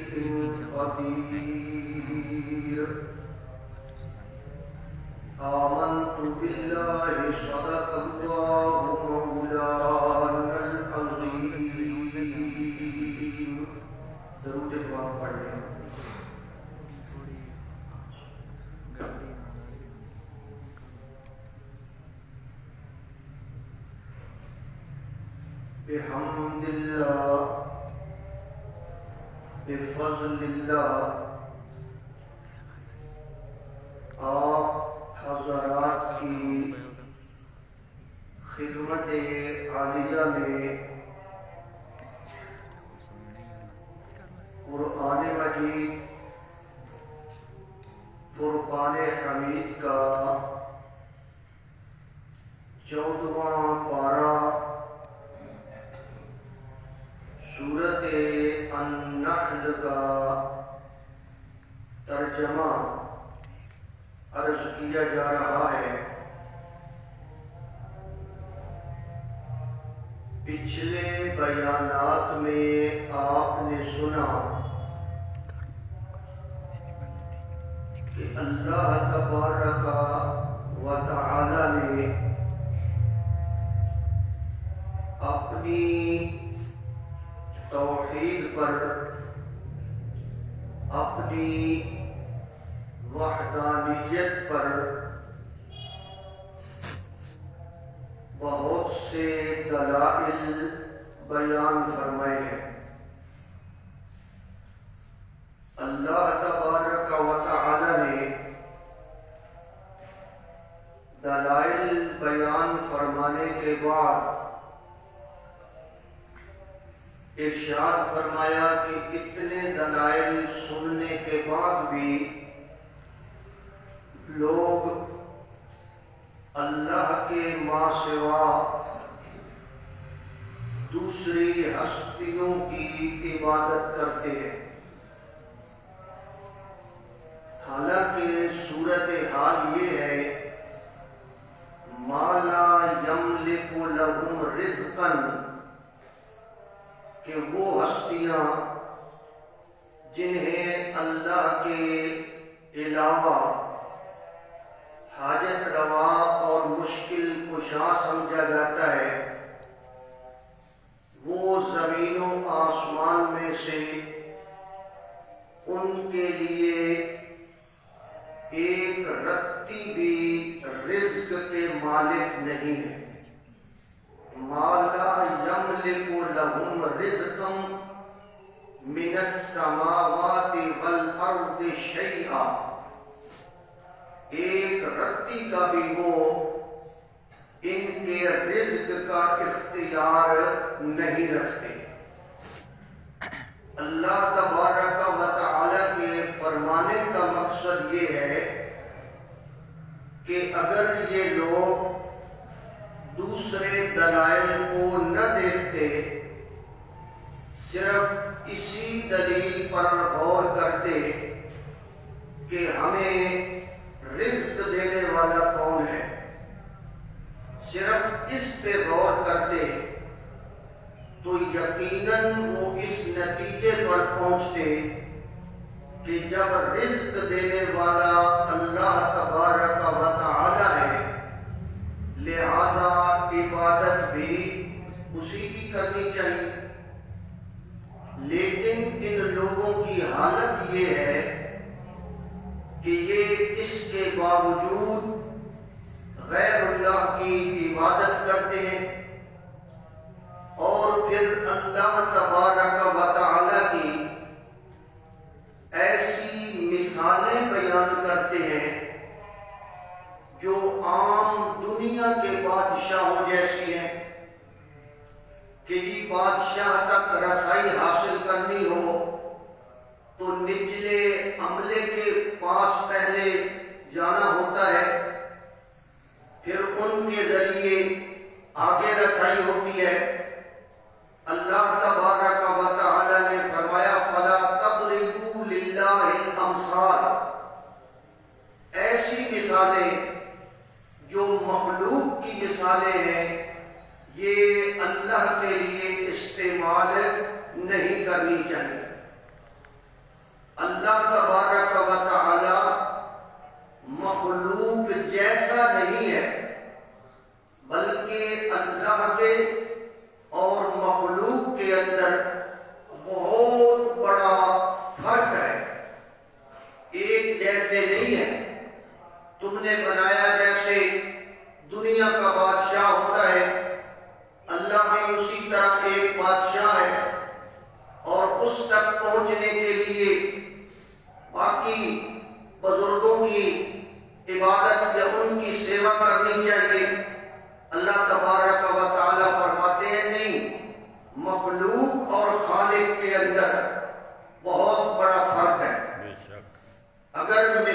قدير آمنت بالله صدق الله مولانا العظيم. درود پاک پڑھ لیں. بحمد اللہ بفضل اللہ آپ حضرات کی خدمت عالیہ میں قرآن مجید فرقان حمید کا 14واں پارہ سورۃ النحل کا ترجمہ عرض کیا جا رہا ہے. پچھلے بیانات میں آپ نے سنا کہ اللہ تبارک و تعالی نے اپنی توحید پر، اپنی وحدانیت پر بہت سے دلائل بیان فرمائے ہیں. اللہ تبارک و تعالی نے دلائل بیان فرمانے کے بعد ارشاد فرمایا کہ اتنے دلائل سننے کے بعد بھی لوگ اللہ کے ماں سوا دوسری ہستیوں کی عبادت کرتے ہیں. حالانکہ صورتحال یہ ہے ما لا یملک لہم رزقا کہ وہ ہستیاں جنہیں اللہ کے علاوہ حاجت روا اور مشکل کشا سمجھا جاتا ہے، وہ زمین و آسمان میں سے ان کے لیے ایک رتی بھی رزق کے مالک نہیں ہے. ما لا یملک لہم رزقا من السماوات والارض شیئا، ایک رتی کا بھی وہ ان کے رزق کا اختیار نہیں رکھتے. اللہ تبارک و تعالی کے فرمانے کا مقصد یہ ہے کہ اگر یہ لوگ دوسرے دلائل کو نہ دیکھتے، صرف اسی دلیل پر غور کرتے کہ ہمیں رزق دینے والا کون ہے، صرف اس پہ غور کرتے تو یقیناً وہ اس نتیجے پر پہنچتے کہ جب رزق دینے والا اللہ تبارک و تعالی ہے، لہذا عبادت بھی اسی کی کرنی چاہیے. لیکن ان لوگوں کی حالت یہ ہے کہ یہ اس کے باوجود غیر اللہ کی عبادت کرتے ہیں اور پھر اللہ تبارک و تعالی کی ایسی مثالیں بیان کرتے ہیں جو عام دنیا کے بادشاہوں جیسی ہیں کہ جی بادشاہ تک رسائی حاصل کرنی ہو تو نچلے عملے کے پاس پہلے جانا ہوتا ہے، پھر ان کے ذریعے آگے رسائی ہوتی ہے. اللہ تبارک و تعالی نے فرمایا فَلَا تَضْرِبُوا لِلَّهِ الْأَمْثَالَ، ایسی مثالیں جو مخلوق کی مثالیں ہیں یہ اللہ کے لیے استعمال نہیں کرنی چاہیے.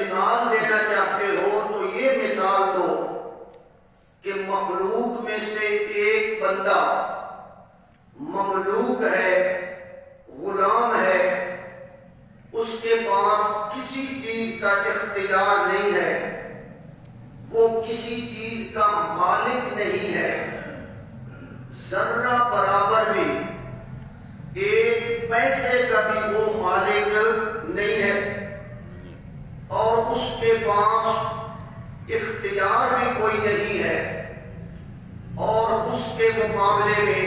مثال دینا چاہتے ہو تو یہ مثال دو کہ مخلوق میں سے ایک بندہ مملوک ہے، غلام ہے، اس کے پاس کسی چیز کا اختیار نہیں ہے، وہ کسی چیز کا مالک نہیں ہے، ذرہ برابر بھی ایک پیسے کا بھی وہ مالک نہیں ہے، اور اس کے پاس اختیار بھی کوئی نہیں ہے، اور اس کے مقابلے میں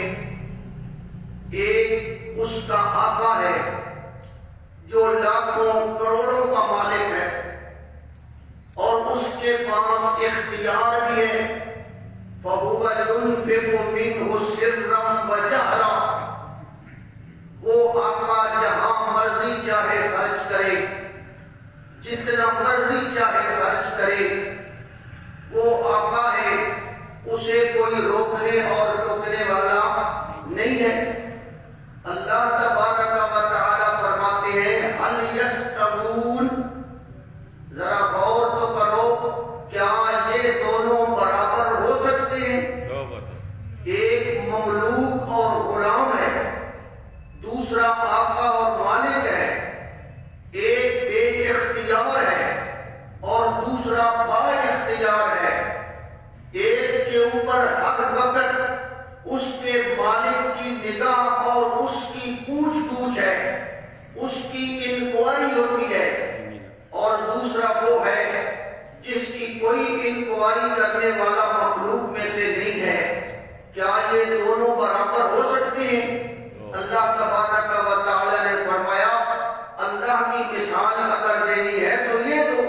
ایک اس کا آقا ہے جو لاکھوں کروڑوں کا مالک ہے، اور اس کے پاس اختیار بھی ہے۔ فَهُوَ يُنْفِقُ مِنْهُ سِرًّا وَجَهْرًا، وہ آقا جہاں مرضی چاہے خرچ کرے، جتنا مرضی چاہے خرچ کرے، وہ آقا ہے، اسے کوئی روکنے اور ٹوکنے والا نہیں ہے۔ اللہ تبارک و تعالی فرماتے ہیں هَلْ يَسْتَوُونَ، ذرا غور تو کرو، کیا یہ دونوں برابر ہو سکتے ہیں؟ ایک مملوک اور غلام ہے، دوسرا آقا اور مالک ہے، ایک بے اختیار ہے اور دوسرا با اختیار ہے، ایک کے اوپر ہر وقت اس کے مالک کی نگاہ اور اس کی پوچھ گچھ ہے، اس کی انکوائری ہوتی ہے، اور دوسرا وہ ہے جس کی کوئی انکوائری کرنے والا مخلوق میں سے نہیں ہے۔ کیا یہ دونوں برابر ہو سکتے ہیں؟ اللہ تبارک و تعالی نے فرمایا اللہ کی مثال اگر دینی ہے تو یہ دو۔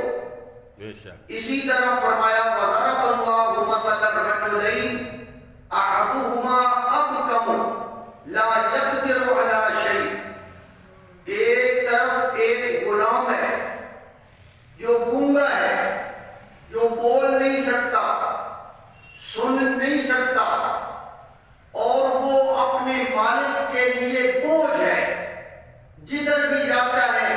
اسی طرح فرمایا وَضَرَبَ اللَّهُ مَثَلًا رَجُلَيْنِ أَحَدُهُمَا أَبْكَمُ لَا يَقْدِرُ عَلَىٰ شَيْءٍ، ایک طرف ایک غلام ہے جو گونگا ہے، جو بول نہیں سکتا، سن نہیں سکتا، اور وہ اپنے مالک کے لیے بوجھ ہے، جدھر بھی جاتا ہے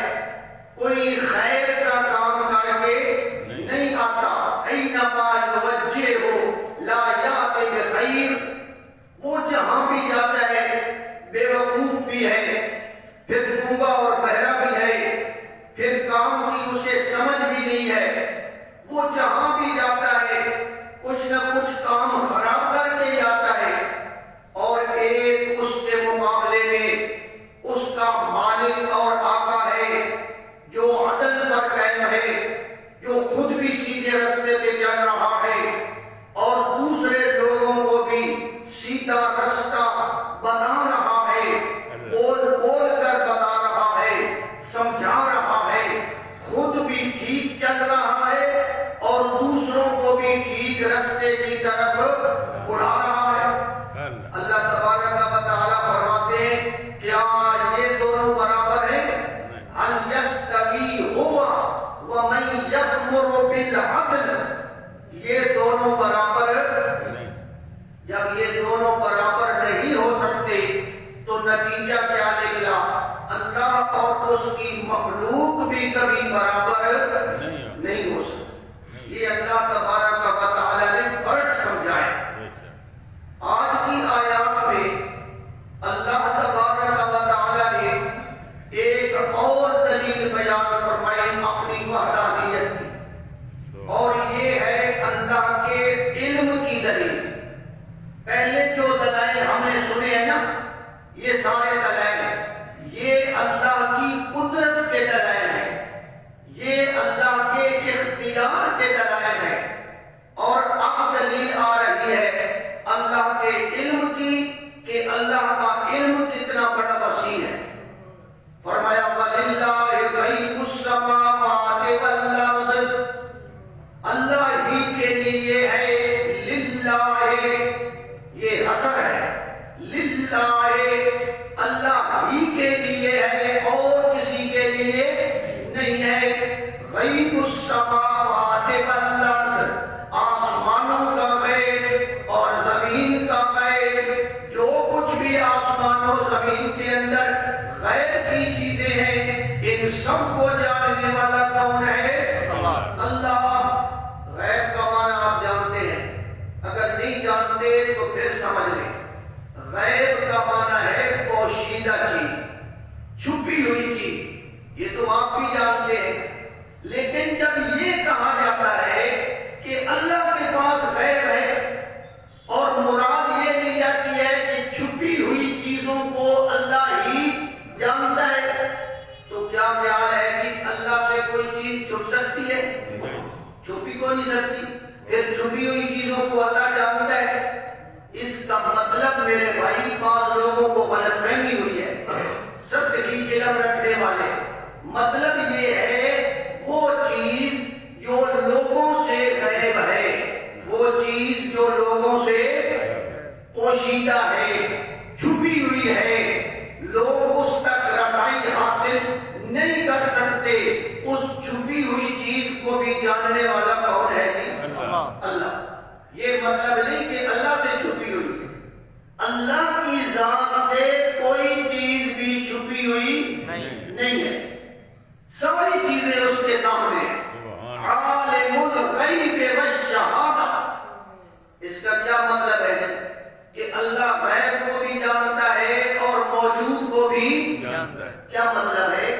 کوئی خیر کا کام کر کے نہیں آتا، اینما یوجہہ لا یأتی بخیر، وہ جہاں بھی جاتا ہے بے وقوف بھی ہے، پھر گونگا اور بہرا بھی ہے، پھر کام کی اسے سمجھ بھی نہیں ہے، وہ جہاں بھی جاتا ہے کچھ نہ کچھ کام خراب کر کے آتا ہے، اور ایک اس کے مقابلے میں اس کا مالک اور آقا ہے جو عدل پر قائم ہے، جو خود بھی سیدھے رستے پہ چل رہا ہے اور دوسرے لوگوں کو بھی سیدھا رستہ بتا رہا ہے، بول بول کر بتا رہا ہے، سمجھا رہا ہے، خود بھی ٹھیک چل رہا ہے اور دوسروں کو بھی ٹھیک رستے کی طرف بلا رہا ہے۔ اللہ تبارک و تعالی فرماتے ہیں کیا یہ دونوں برابر ہیں؟ هَلْ يَسْتَوِي هُوَ وَمَنْ يَأْمُرُ بِالْعَدْلِ، یہ دونوں برابر، جب یہ دونوں برابر نہیں ہو سکتے تو نتیجہ کیا نکلا؟ اللہ اور اس کی مخلوق بھی کبھی برابر نہیں ہو سکتے۔ یہ اللہ تبارک و تعالی نے فرق سمجھایا۔ آج کی آیات میں اللہ تبارک و تعالی نے ایک اور دلیل بیان فرمائی اپنی وحدانیت کی، اور یہ ہے اللہ کے علم کی دلیل۔ پہلے جو دلائل ہم نے سنے ہیں نا، یہ سارے دلائل ہیں، یہ اللہ کی قدرت کے دلائل ہیں، یہ اللہ کے اختیار کے دلائل ہیں، اور اب دلیل آ رہی ہے اللہ کے علم کی کہ اللہ کا علم کتنا بڑا وسیع ہے۔ فرمایا وَلِلَّهِ غَيْبُ السَّمَاوَاتِ وَالْأَرْضِ، اللہ ہی کے لیے ہے، للہ یہ حسر ہے، للہ اللہ ہی کے لیے ہے اور کسی کے لیے نہیں ہے۔ غیب السماوات والارض، آسمانوں کا غیب اور زمین کا غیب، جو کچھ بھی آسمان اور زمین کے اندر غیب کی چیزیں ہیں، ان سب کو جاننے والا کون ہے؟ سمجھتے تو پھر سمجھ لیں، غیب کا معنی ہے پوشیدہ چیز، چھپی ہوئی چیز، یہ تو آپ بھی جانتے ہیں۔ لیکن جب یہ کہا جاتا ہے کہ اللہ کے پاس غیب ہے اور مراد یہ لی جاتی ہے کہ چھپی ہوئی چیزوں کو اللہ ہی جانتا ہے، تو کیا خیال ہے کہ اللہ سے کوئی چیز چھپ سکتی ہے؟ چھپی کو نہیں سکتی، پھر چھپی ہوئی چیزوں کو اللہ جانتا ہے۔ اس کا مطلب میرے بھائی بعض لوگوں کو غلط فہمی ہوئی ہے، سب تحقیق علم رکھنے والے، مطلب یہ ہے وہ چیز جو لوگوں سے غائب ہے، وہ چیز جو لوگوں سے پوشیدہ ہے، چھپی ہوئی ہے، لوگ اس تک رسائی حاصل نہیں کر سکتے، اس چھپی ہوئی چیز کو بھی جاننے والا کون ہے؟ اللہ۔ یہ مطلب نہیں کہ اللہ سے چھپی ہوئی ہے، اللہ کی ذات سے کوئی چیز بھی چھپی ہوئی نہیں ہے، ساری چیزیں اس کے سامنے ہیں۔ عالم الغیب والشہادہ، اس کا کیا مطلب ہے کہ اللہ غیب کو بھی جانتا ہے اور موجود کو بھی جانتا ہے۔ کیا مطلب ہے؟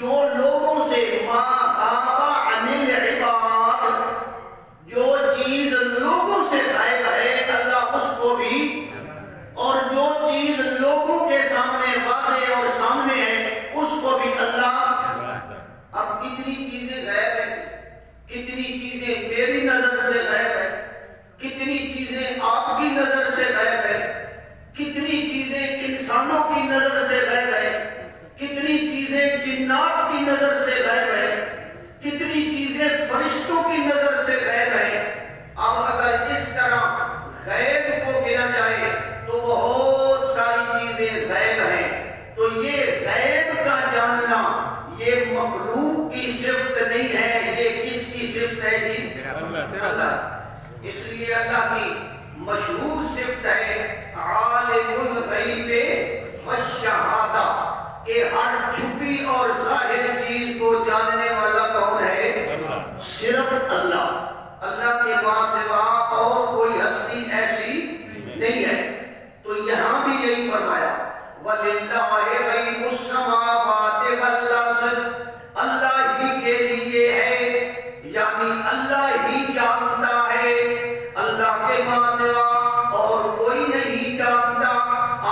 جو لوگوں سے ما غاب عن العباد، جو چیز لوگوں سے غائب ہے اللہ اس کو بھی، اور جو چیز لوگوں کے سامنے واضح اور سامنے ہے اس کو بھی اللہ۔ اب کتنی چیزیں غائب ہیں، کتنی چیزیں میری نظر سے غائب ہے، کتنی چیزیں آپ کی نظر سے غائب ہے، کتنی چیزیں انسانوں کی نظر سے غائب ہے، کتنی چیزیں جنات کی نظر سے غائب ہے، کتنی چیزیں فرشتوں کی نظر سے غائب ہے۔ اب اگر اس طرح غیب کو گنا جائے تو بہت ساری چیزیں غائب ہیں، تو یہ غیب کا جاننا یہ مخلوق کی صفت نہیں ہے، یہ کس کی صفت ہے جی؟ اللہ۔ اس لیے اللہ کی مشہور صفت ہے عالم الغیب والشہادہ، کہ ہر چھپی اور ظاہر چیز کو جاننے والا کون ہے؟ صرف اللہ۔ اللہ کے ماں سوا اور کوئی ہستی ایسی نہیں ہے۔ تو یہاں بھی یہی فرمایا وَلِلَّهِ غَيْبُ السَّمَاوَاتِ وَالْأَرْضِ، اللہ ہی کے لیے ہے، یعنی اللہ ہی جانتا ہے، اللہ کے ماں سوا اور کوئی نہیں جانتا۔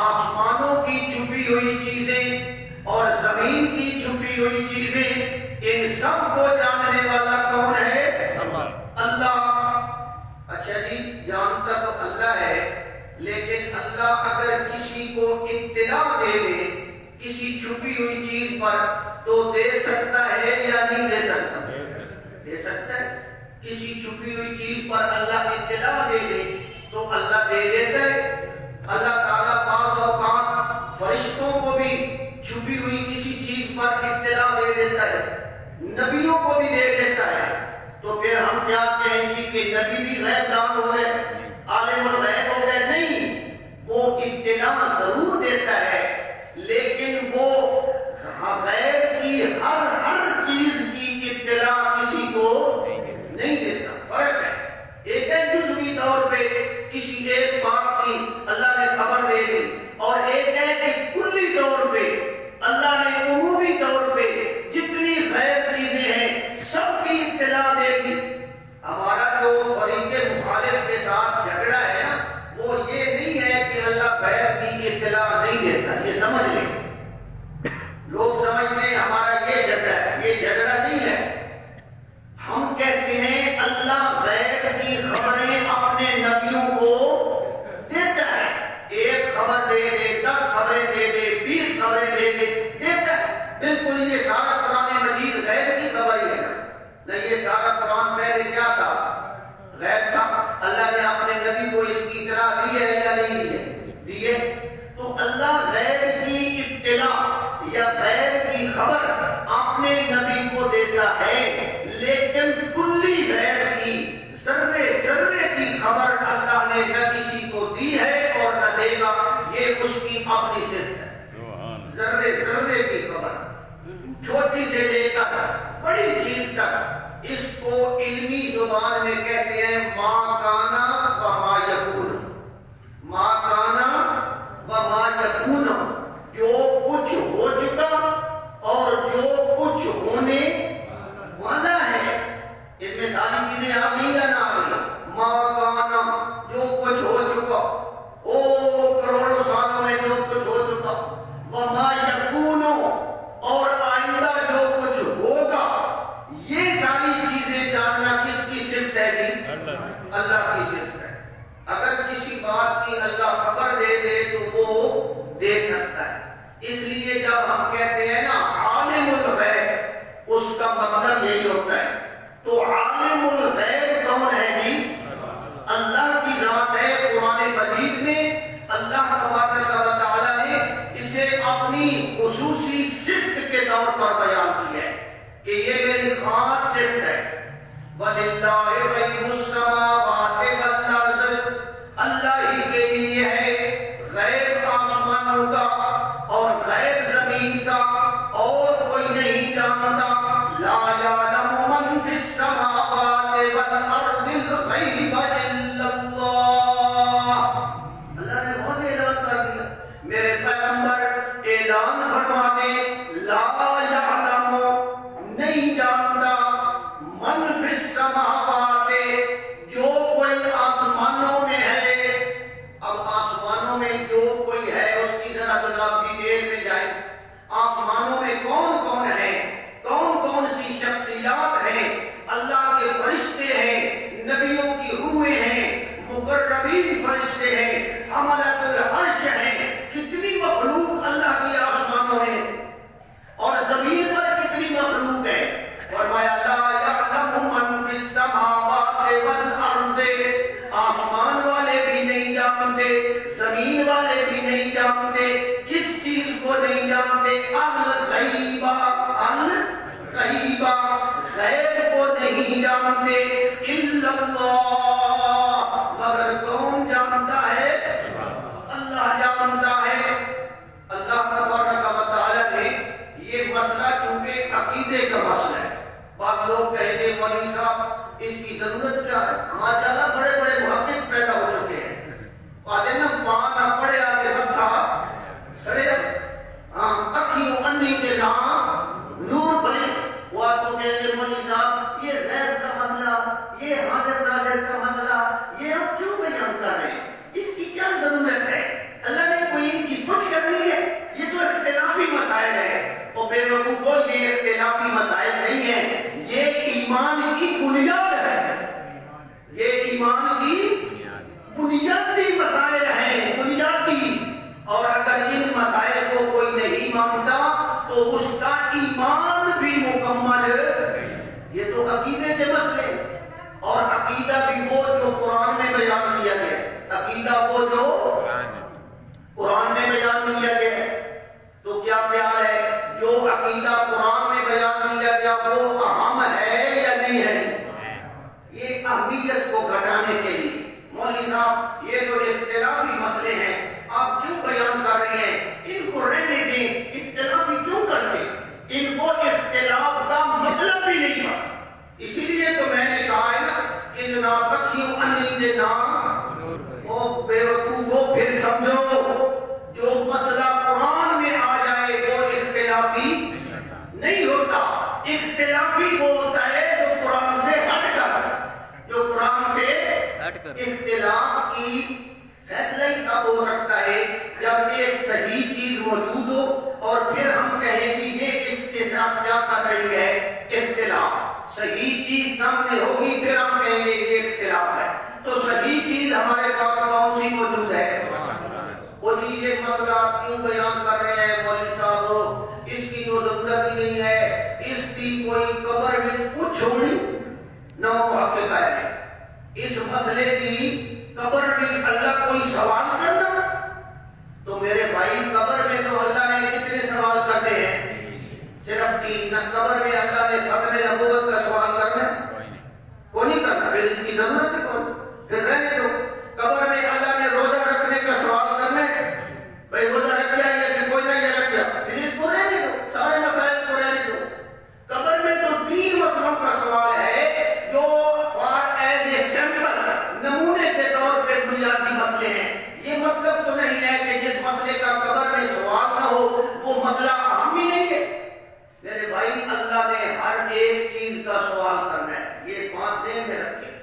آسمانوں کی چھپی ہوئی چیزیں اور زمین کی چھپی ہوئی چیزیں، ان سب کو جاننے والا کون ہے؟ اللہ۔ اچھا جی، جانتا تو اللہ ہے، لیکن اللہ اگر کسی کو اطلاع دے دے کسی چھپی ہوئی چیز پر تو دے سکتا ہے یا نہیں دے سکتا؟ دے سکتا ہے۔ کسی چھپی ہوئی چیز پر اللہ اطلاع دے دے تو اللہ دے دیتا ہے۔ اللہ تعالیٰ بعض اوقات فرشتوں کو بھی چھپی ہوئی کسی چیز پر اطلاع دے دیتا ہے، نبیوں کو بھی دے دیتا ہے۔ تو پھر ہم کیا کہیں گے کہ نبی بھی غیب دان ہو گئے، عالم الغیب ہو گئے؟ نہیں، وہ اطلاع ضرور دیتا ہے، لیکن وہ غیب کی ہر چیز کی اطلاع کسی کو نہیں دیتا۔ فرق ہے، ایک ہے جزوی طور پہ کسی ایک بات کی اللہ نے خبر دے دی، اور ایک ہے کہ کلی طور پہ اللہ نے عمومی طور پہ جتنی غیب چیزیں ہیں سب کی اطلاع دے دی۔ ہمارا جو فریق مخالف کے ساتھ جھگڑا ہے نا، وہ یہ نہیں ہے کہ اللہ غیب کی اطلاع نہیں دیتا، یہ سمجھ لیں۔ لوگ سمجھتے ہیں ہمارا یہ جھگڑا ہے، یہ جھگڑا نہیں ہے۔ ہم کہتے ہیں اللہ غیب کی خبریں اپنے نبیوں کو دیتا ہے، ایک خبر دے دے، 10 خبریں دے دے، 20 خبریں دے دے، دیتا ہے۔ بالکل یہ سارا قرآن مجید غیب کی خبر ہی ہے نا، یہ سارا قرآن پہلے کیا تھا؟ غیب تھا۔ اللہ نے اپنے نبی کو اس کی اطلاع دی ہے یا نہیں دی ہے؟ دی ہے۔ تو اللہ غیب کی اطلاع یا غیب کی خبر اپنے نبی کو دیتا ہے، لیکن کلی غیب کی ذرے ذرے کی خبر اللہ نے نہ کسی کو دی ہے اور نہ دے گا، یہ اس کی اپنی صفت ہے۔ ذرے ذرے کی خبر، چھوٹی سے لے کر بڑی چیز تک، اس کو علمی زبان میں کہتے ہیں ما کانا وما یکون۔ لیے جب ہم کہتے ہیں نا عالم الغیب، اس کا مطلب یہی ہوتا ہے. تو عالم الغیب کون ہے جی؟ اللہ کی ذات ہے. قرآن مجید میں اللہ تبارک و تعالی نے اسے اپنی خصوصی صفت کے طور پر بیان کی ہے کہ یہ میری خاص صفت ہے. وَلِلَّهِ غَيْبُ السَّمَاوَاتِ وَالْأَرْضِ، اللہ ہی کے لیے ہے غیب آسمانوں کا اور غیب زمین کا، اور کوئی نہیں جانتا. لا يعلم من في السماوات والأرض الغیب الا اللہ. اللہ نے بہت اعلان کر دیا. میرے پیغمبر اعلان فرما دے، لا يعلم، نہیں جانتا، من فی السماوات، جو کوئی آسمانوں میں ہے. اب آسمانوں میں جو کوئی ہے اس کی ذرا جناب ڈیٹیل میں جائیں. آسمانوں میں کون کون ہے، کون کون سی شخصیات ہیں؟ اللہ کے فرشتے ہیں، نبیوں کی روحیں ہیں، مقربین فرشتے ہیں، حملۃ العرش ہیں. کتنی مخلوق اللہ کی آسمانوں میں، اور زمین پر کتنی مخلوق ہے. فرمایا لا یعلم من فی السماوات والارض، آسمان والے بھی نہیں جانتے، زمین والے بھی نہیں جانتے. کس چیز کو نہیں جانتے؟ الغیب، الغیب، غیب کو نہیں جانتے. الا اللہ، مگر کون جانتا ہے؟ اللہ جانتا ہے. اللہ تبارک و تعالی نے یہ مسئلہ چونکہ عقیدے کا مسئلہ ہے. بعض لوگ کہیں گے مولوی صاحب اس کی ضرورت کیا ہے؟ ماشاءاللہ بڑے بڑے محقق پیدا ہو چکے ہیں. آدھے نا پان نہ پڑے آگے متھا سڑے، ہاں اکھیوں انڈی کے نام نور بھرے. وہ آپ کو کہیں گے مولوی صاحب یہ غیب کا مسئلہ، یہ حاضر ناظر کا مسئلہ، یہ آپ کیوں بیان کر رہے ہیں؟ اس کی کیا ضرورت ہے؟ اللہ نے کوئی ان کی کچھ کرنی ہے؟ یہ تو اختلافی مسائل ہے. اور بے وقوفوں، یہ اختلافی مسائل نہیں ہیں، یہ ایمان کی بنیاد ہے. یہ ایمان کی بنیادی مسائل ہیں، بنیادی. اور اگر ان مسائل کو کوئی نہیں مانتا تو اس کا ایمان بھی مکمل ہے. یہ تو عقیدے کے مسئلے، اور عقیدہ بھی وہ جو قرآن میں بیان کیا گیا. عقیدہ وہ جو قرآن میں بیان کیا گیا ہے. تو کیا خیال ہے جو عقیدہ قرآن میں بیان کیا گیا وہ اہم ہے یا نہیں ہے؟ یہ اہمیت کو گھٹانے کے لیے مولوی صاحب یہ تو اختلافی مسئلے ہیں، آپ کیوں بیان کر رہے ہیں؟ ان کو رہنے دیں. اختلافی کیوں کرتے؟ ان کو اختلاف کا مطلب بھی نہیں پتا. اسی لیے تو میں نے کہا ہے نا کہ جناب اکھیوں انہی کے نام، وہ بے وقوفو پھر سمجھو جو مسئلہ قرآن میں آ جائے وہ اختلافی نہیں ہوتا. اختلافی وہ ہوتا ہے جو قرآن سے ہٹ کر، جو قرآن سے ہٹ کر. اختلاف کی فیصلہ ہی تب ہو سکتا ہے جب ایک صحیح چیز موجود ہو اور پھر ہم کہیں کہ یہ اس کے ساتھ کیا کر رہی ہے؟ اختلاف. صحیح چیز سامنے ہوگی پھر ہم کہیں گے یہ اختلاف ہے. تو صحیح چیز ہمارے پاس کون سی موجود ہے؟ وہ جی یہ مسئلہ کیوں بیان کر رہے ہیں مولوی صاحب؟ اس کی تو ضرورت ہی نہیں ہے، اس کی کوئی قبر میں کچھ ہونی نہ محقق ہے. اس مسئلے کی قبر میں اللہ کوئی سوال کرنا؟ تو میرے بھائی قبر میں تو اللہ نے کتنے سوال کرنے ہیں؟ صرف 3. نہ قبر میں اللہ نے ختم نبوت کا سوال کرنا ہے؟ کوئی نہیں کرنا. پھر اس کی ضرورت ہے کون؟ پھر رہنے دو. قبر میں اللہ نے روزہ رکھنے کا سوال کرنا ہے؟ بھائی روزہ رکھا ہے کہ کوئی نہیں رکھا؟ پھر اس کو رہنے دو، سارے مسائل کو رہنے دو. قبر میں تو 3 مسئلوں کا سوال ہے جو فار ایز اے سیمپل، نمونے کے طور پہ بنیادی مسئلے ہیں. یہ مطلب تو نہیں ہے کہ جس مسئلے کا قبر میں سوال نہ ہو وہ مسئلہ اہم ہی نہیں ہے. میرے بھائی اللہ نے ہر ایک چیز کا سوال کرنا ہے. یہ 5 ذہن میں رکھیں.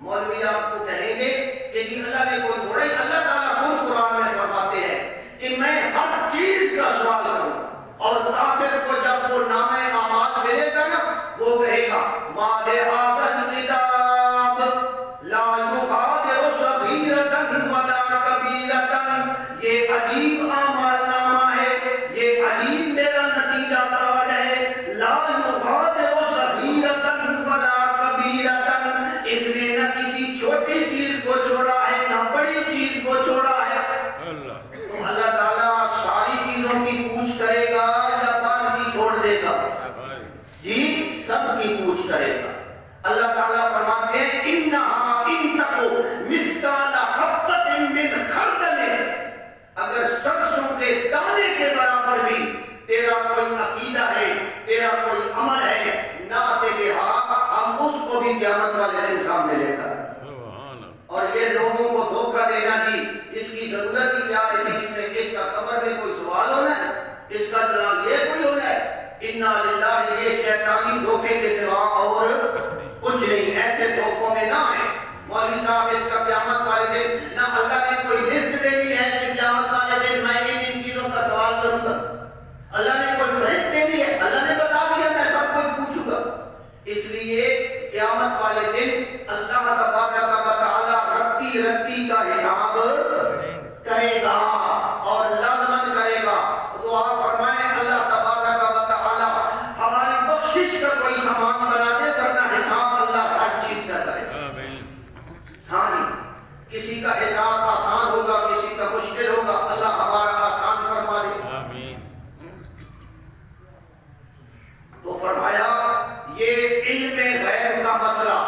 مولوی آپ کو کہیں گے کہ جی اللہ نے کوئی تھوڑا ہی، اللہ تعالیٰ خود قرآن میں فرماتے ہیں کہ میں ہر چیز کا سوال کروں. اور کافر کو جب وہ نامہ اعمال ملے گا نا وہ کہے گا ما لہذا الکتاب لا یغادر صغیرۃ ولا کبیرۃ. یہ عجیب اعمال نامہ ہے، یہ عجیب ابراہیم میرا نتیجہ کار ہے، لا یغادر صغیرۃ ولا کبیرۃ، اس نے نہ کسی چھوٹی چیز کو چھوڑا ہے نہ بڑی چیز کو چھوڑا ہے۔ تو اللہ تعالیٰ ساری چیزوں کی پوچھ کرے گا یا بعض کی چھوڑ دے گا؟ جی سب کی پوچھ کرے گا۔ اللہ تعالیٰ فرماتے ہیں انہا ان تکو مثقال حبۃ من خردل، اگر سرسوں کے دانے کے برابر بھی تیرا کوئی عقیدہ ہے، تیرا کوئی عمل ہے، نہ تیرے ہاں ہم اس کو بھی قیامت والے دن سامنے لے کر۔ اور یہ لوگوں کو دھوکہ دینا جی اس کی ضرورت ہی کیا ہے؟ اس میں اس کا قبر میں کوئی سوال ہونا ہے، اس کا جواب یہ کوئی ہونا ہے؟ انا للہ، یہ شیطانی دھوکے کے سوا اور کچھ نہیں۔ ایسے دھوکوں میں نہ آئے مولوی صاحب، اس کا قیامت والے دن نہ اللہ نے کوئی لسٹ دے دی ہے کہ قیامت والے دن میں ان چیزوں کا سوال کروں گا، اللہ نے کوئی فہرست دے دی ہے، اللہ نے بتا دیا میں سب کچھ پوچھوں گا۔ اس لیے قیامت والے دن اللہ تبارک و تعالی رتی رتی کا حساب کرے گا اور لازمن کرے گا۔ دعا فرمائیں اللہ تبارک و تعالی ہماری بخشش کا کوئی سامان بنا دے، ورنہ حساب اللہ ہر چیز کا کرے۔ ہاں جی، کسی کا حساب آسان ہوگا، کسی کا مشکل ہوگا، اللہ ہمارا آسان فرما دے۔ تو فرمایا یہ علم غیب کا مسئلہ،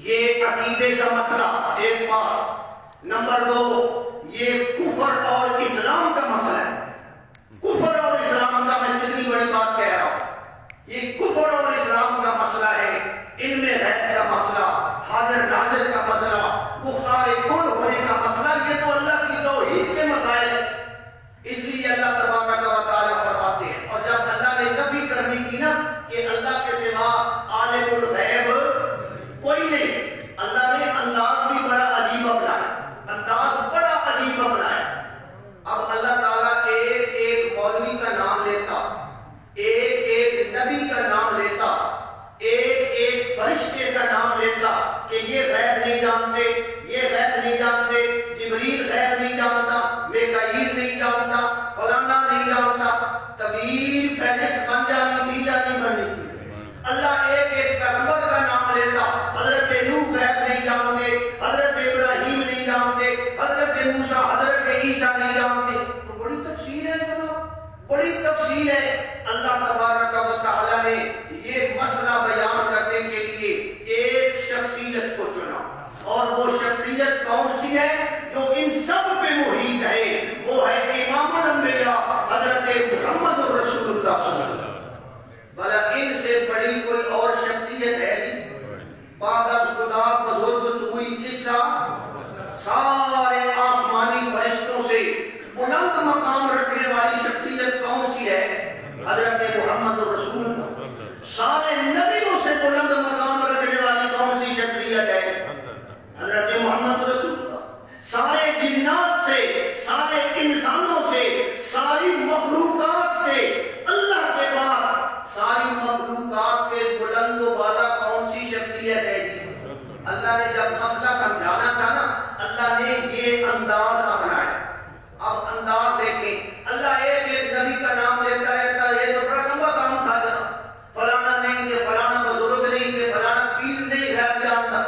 یہ عقیدے کا مسئلہ ایک بات۔ نمبر دو، یہ کفر اور اسلام کا مسئلہ ہے۔ کفر اور اسلام کا میں کتنی بڑی بات کہہ رہا ہوں، یہ کفر اور اسلام کا مسئلہ ہے، علم غیب کا مسئلہ، حاضر ناظر کا مسئلہ، مختار کل ہونے کا مسئلہ، یہ تو اللہ کی توحید کے مسائل ہیں۔ اس لیے اللہ تبارک و تعالیٰ فرماتے ہیں، اور جب اللہ نے نفی کرنی تھی نا کہ اللہ کے سوا عالم الغیب کوئی نہیں، اللہ نے انداز بھی بڑا عجیب اپنایا، انداز بڑا عجیب اپنایا۔ اب اللہ تعالیٰ ایک ایک مولوی کا نام لیتا، ایک ایک نبی کا نام لیتا، ایک ایک فرشتے کا نام لیتا کہ یہ غیب نہیں جانتے، یہ غیب نہیں جانتے، جبریل غیب نہیں جانتا، میکائیل نہیں جانتا، فلانا نہیں جانتا، طویل فہرست بن جانی تھی یا نہیں بنی تھی۔ اللہ ایک ایک پیغمبر کا نام لیتا، حضرت نوح غیب نہیں جانتے، حضرت ابراہیم نہیں جانتے، حضرت موسیٰ حضرت عیسیٰ نہیں جانتے۔ تو بڑی تفصیل ہے جناب، بڑی تفصیل ہے۔ اللہ تبارک و تعالیٰ نے یہ مسئلہ بیان کرنے کے لیے ایک شخصیت کو چنا، اور وہ شخصیت کون سی ہے جو ان سب پہ محیط ہے؟ وہ ہے امام الانبیاء حضرت محمد رسول اللہ صلی اللہ علیہ وسلم۔ بھلا ان سے بڑی کوئی اور شخصیت ہے نہیں؟ بعد از خدا بزرگ ہوئی قصہ، سارے آسمانی فرشتوں سے بلند مقام رکھنے والی شخصیت کون سی ہے؟ حضرت محمد رسول اللہ۔ سارے نبیوں سے بلند مقام رکھنے والی کون سی شخصیت ہے؟ حضرت محمد رسول اللہ۔ سارے جنات سے، سارے انسانوں سے، ساری مخلوقات سے، اللہ کے بعد ساری مخلوقات سے بلند و بالا کون سی شخصیت ہے جی؟ اللہ نے جب مسئلہ سمجھانا تھا نا، اللہ نے یہ انداز اپنایا۔ اب انداز دیکھیں، اللہ ایک ایک نبی کا نام لیتا رہتا، یہ تو بڑا لمبا کام تھا جناب، فلانا نہیں تھے، فلانا بزرگ نہیں تھے، فلانا پیر نہیں غیب جانتا۔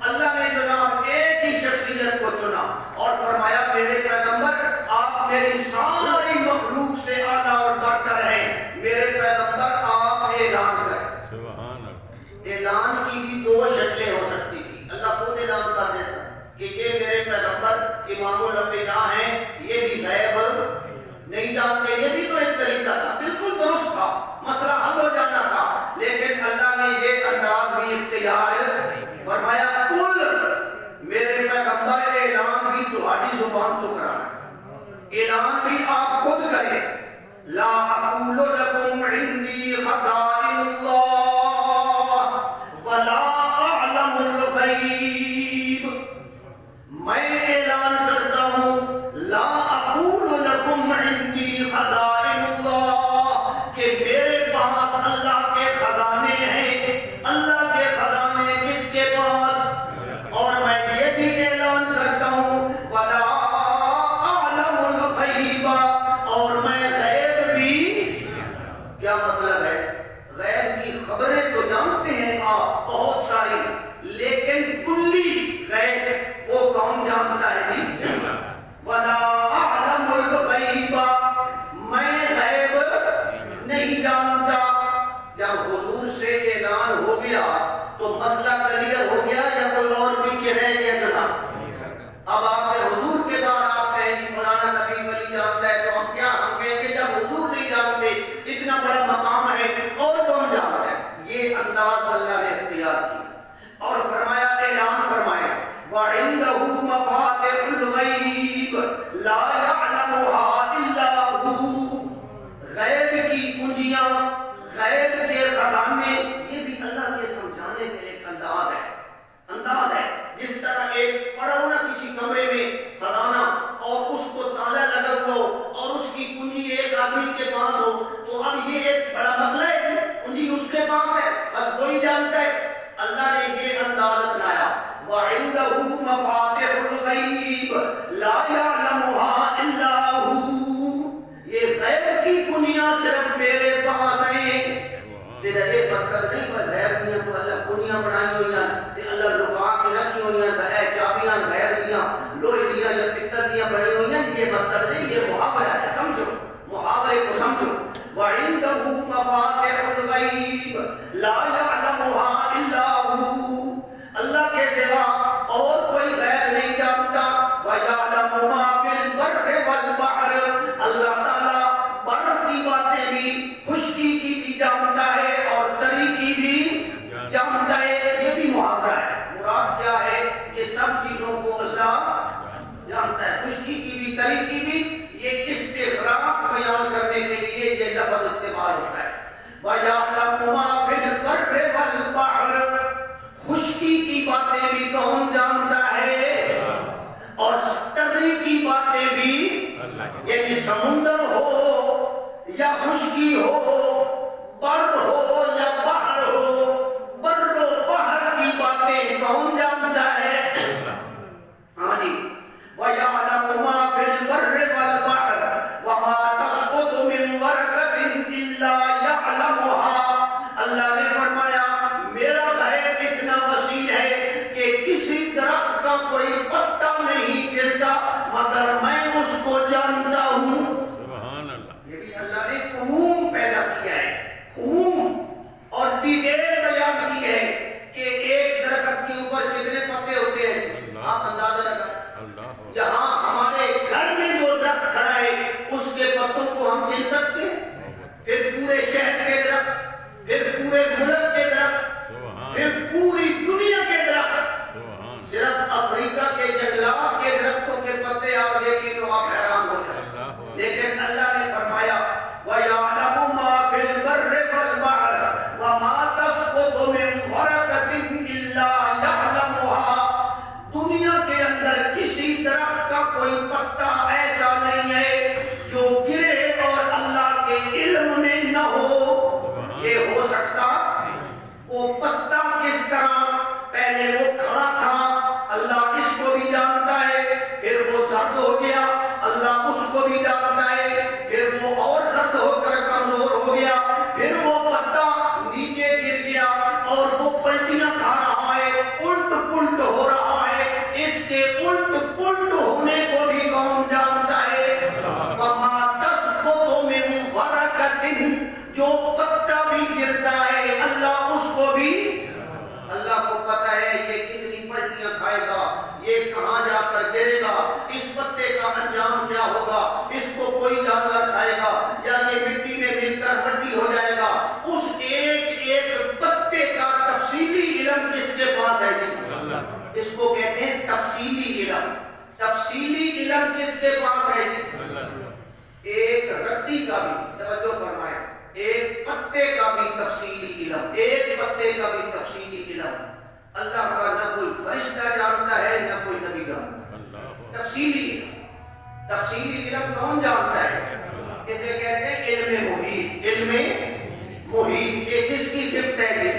اللہ نے جناب ایک ہی شخصیت کو چنا اور فرمایا میرے پیغمبر آپ میری ساری مخلوق سے اعلیٰ اور برتر ہیں، میرے پیغمبر آپ اعلان کریں۔ اعلان کی بھی دو شکلیں ہو سکتی تھی، اللہ خود اعلان کر دیتا کہ یہ میرے پیغمبر امام الانبیاء ہیں، یہ بھی غیب نہیں جانتے، یہ بھی تو ایک طریقہ تھا، بالکل درست تھا، مسئلہ حل ہو جانا تھا، لیکن اللہ نے یہ انداز بھی اختیار فرمایا کل میرے پیغمبر اعلان بھی تمہاری زبان سے کرانا، اعلان بھی آپ خود کریں۔ لا اقول لکم عندی خزائن اللہ ولا اعلم الغیب، میں اعلان کرتا ہوں لا اقول لکم عندی خزائن اللہ کہ میرے پاس اللہ کے خزانے ہیں۔ اللہ کے خزانے کس کے پاس؟ اور میں یہ بھی اعلان کرتا ہوں ولا اعلم الغیب، اور میں غیب بھی کیا مطلب ہے؟ غیب کی خبریں تو جانتے ہیں آپ بہت ساری، لیکن کلی غیب وہ کون جانتا ہے جی؟ وَلَا أَعْلَمُ الْغَيْبَ، میں غیب نہیں جانتا۔ جب حضور سے اعلان ہو گیا تو مسئلہ کلیئر ہو گیا یا کوئی اور پیچھے رہ گیا جناب؟ اب آپ کے حضور کے بعد آپ کہیں کہ فلانا نبی ولی جانتا ہے، تو ہم کیا ہم کہیں کہ جب حضور نہیں جانتے، اتنا بڑا مقام ہے اور کون جانتا ہے؟ یہ انداز اللہ نے اختیار کیا اور فرمایا، اعلان فرمایا وَعِندَهُ مَفَاتِحُ الْغَيْبِ لَا يَعْلَمُهَا إِلَّا هُوَ، غیب کی کنجیاں، غیب کے خزانے، یہ بھی اللہ کے سمجھانے کا ایک انداز ہے۔ جس طرح ایک پڑا ہو نا کسی کمرے میں خزانہ اور اس کو تالا لگا ہوا ہو اور اس کی کنجی ایک آدمی کے پاس ہو، تو اب یہ ایک بڑا مسئلہ ہے، کنجی اس کے پاس ہے، بس وہی جانتا ہے۔ اللہ نے یہ انداز اپنایا، وَعِندَهُ مَفَاتِحُ الْغَيْبِ لَا يَعْلَمُهَا إِلَّا هُوَ، یہ غیب کی کنجیاں صرف میرے پاس ہیں۔ یہ مطلب نہیں بس غیب دیا تو اللہ کنیاں بنائی ہوئی ہیں، اللہ لکا کے رکھی ہوئی ہیں، بہے چابیاں غیب دیا، لوہے دیا یا پتل دیا بنائی ہوئی ہیں، یہ مطلب نہیں، یہ محاورہ ہے، سمجھو محاورے کو سمجھو۔ وَعِندَهُ مَفَاتِحُ الْغَيْبِ لَا يَعْلَمُهَا إِلَّا هُوَ، اللہ کے سوا اور کوئی غیب نہیں جانتا۔ وَيَعْلَمُ مَا فِي الْبَرِّ وَالْبَحْرِ، اللہ تعالیٰ بر کی باتیں بھی، خشکی کی بھی جانتا ہے اور تری کی بھی جانتا ہے، یہ بھی محاورہ ہے۔ مراد کیا ہے کہ سب چیزوں کو اللہ جانتا ہے، خشکی کی بھی تری کی بھی، یہ استغراق بیان کرنے کے لیے یہ لفظ استعمال ہوتا ہے۔ وَيَعْلَمُ مَا فِي الْبَرِّ وَالْبَحْرِ، خشکی کی باتیں بھی کون جانتا ہے اور تری کی باتیں بھی، یعنی سمندر ہو یا خشکی ہو، بر ہو یا بحر ہو، بر و بحر کی باتیں کون جانتا ہے؟ ہاں جی، وَيَعْلَمُ مَا فِي الْبَرِّ وَالْبَحْرِ وَمَا تَسْقُطُ مِنْ وَرْقَةٍ إِلَّا يَعْلَمُهَا، اللہ نے فرمایا میرا غیب اتنا وسیع ہے کہ کسی درخت کا کوئی پتا نہیں گرتا مگر میں اس کو جانتا ہوں۔ سبحان اللہ، یہ بھی اللہ نے عموم پیدا کیا ہے، عموم اور ڈیٹیل بیان کی ہے کہ ایک درخت کے اوپر کتنے پتے ہوتے ہیں، آپ اندازہ لگا۔ یہاں ہمارے گھر میں جو درخت کھڑا ہے اس کے پتوں کو ہم گن سکتے ہیں، پھر پورے شہر کے درخت، پھر پورے ملک کے درخت، پھر پوری دنیا کے درخت، صرف افریقہ کے جنگلات کے درختوں کے پتے آپ دیکھیں تو آپ حیران ہو جائیں۔ لیکن اللہ نے فرمایا وَيَعْلَمُ مَا فِي الْبَرِّ وَالْبَحْرِ وَمَا تَسْقُطُ مِنْ وَرَقَةٍ إِلَّا يَعْلَمُهَا، دنیا کے اندر کسی درخت کا کوئی پتا ایسا نہیں ہے جو گرے اور اللہ کے علم میں نہ ہو۔ یہ ہو سکتا، وہ پتا کس طرح پہلے وہ کھڑا تھا اللہ اس کو بھی جانتا ہے، پھر وہ زرد ہو گیا اللہ اس کو بھی جانتا ہے، پھر وہ اور زرد ہو کر کمزور ہو گیا، پھر وہ پتا نیچے گر گیا اور وہ پلٹیاں کھا رہا ہے، الٹ پلٹ ہو رہا ہے، اس کے الٹ پلٹ ہونے کو بھی کون جانتا ہے؟ وَمَا تَسْقُطُ مِنْ وَرَقَةٍ، جو پتا بھی گرتا ہے اللہ اس کو بھی، اللہ کو پتا ہے یہ کتنی پلٹیاں کھائے گا، یہ کہاں جا کر گرے گا، اس پتے کا انجام کیا ہوگا، اس کو کوئی جانور کھائے گا یا یہ مٹی میں مل کر مٹی ہو جائے گا۔ اس ایک ایک پتے کا تفصیلی علم کس کے پاس ہے جی؟ اس کو کہتے ہیں تفصیلی علم۔ تفصیلی علم کس کے پاس ہے جی؟ ایک رتی کا بھی، توجہ فرمائیں، ایک پتے کا بھی تفصیلی علم، ایک پتے کا بھی تفصیلی علم اللہ کا نہ کوئی فرشتہ جانتا ہے نہ کوئی نبی جانتا ہے۔ تفصیلی علم، تفصیلی علم کون جانتا ہے؟ اسے کہتے ہیں علم محیط۔ علم محیط یہ کس کی صفت ہے جی؟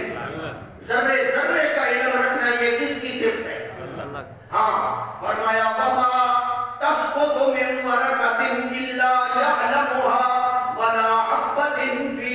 ذرے ذرے کا علم رکھنا یہ کس کی صفت ہے؟ ہاں، فرمایا وَمَا تَسْقُطُ مِنْ وَرَقَةٍ إِلَّا يَعْلَمُهَا وَلَا حَبَّةٍ فِي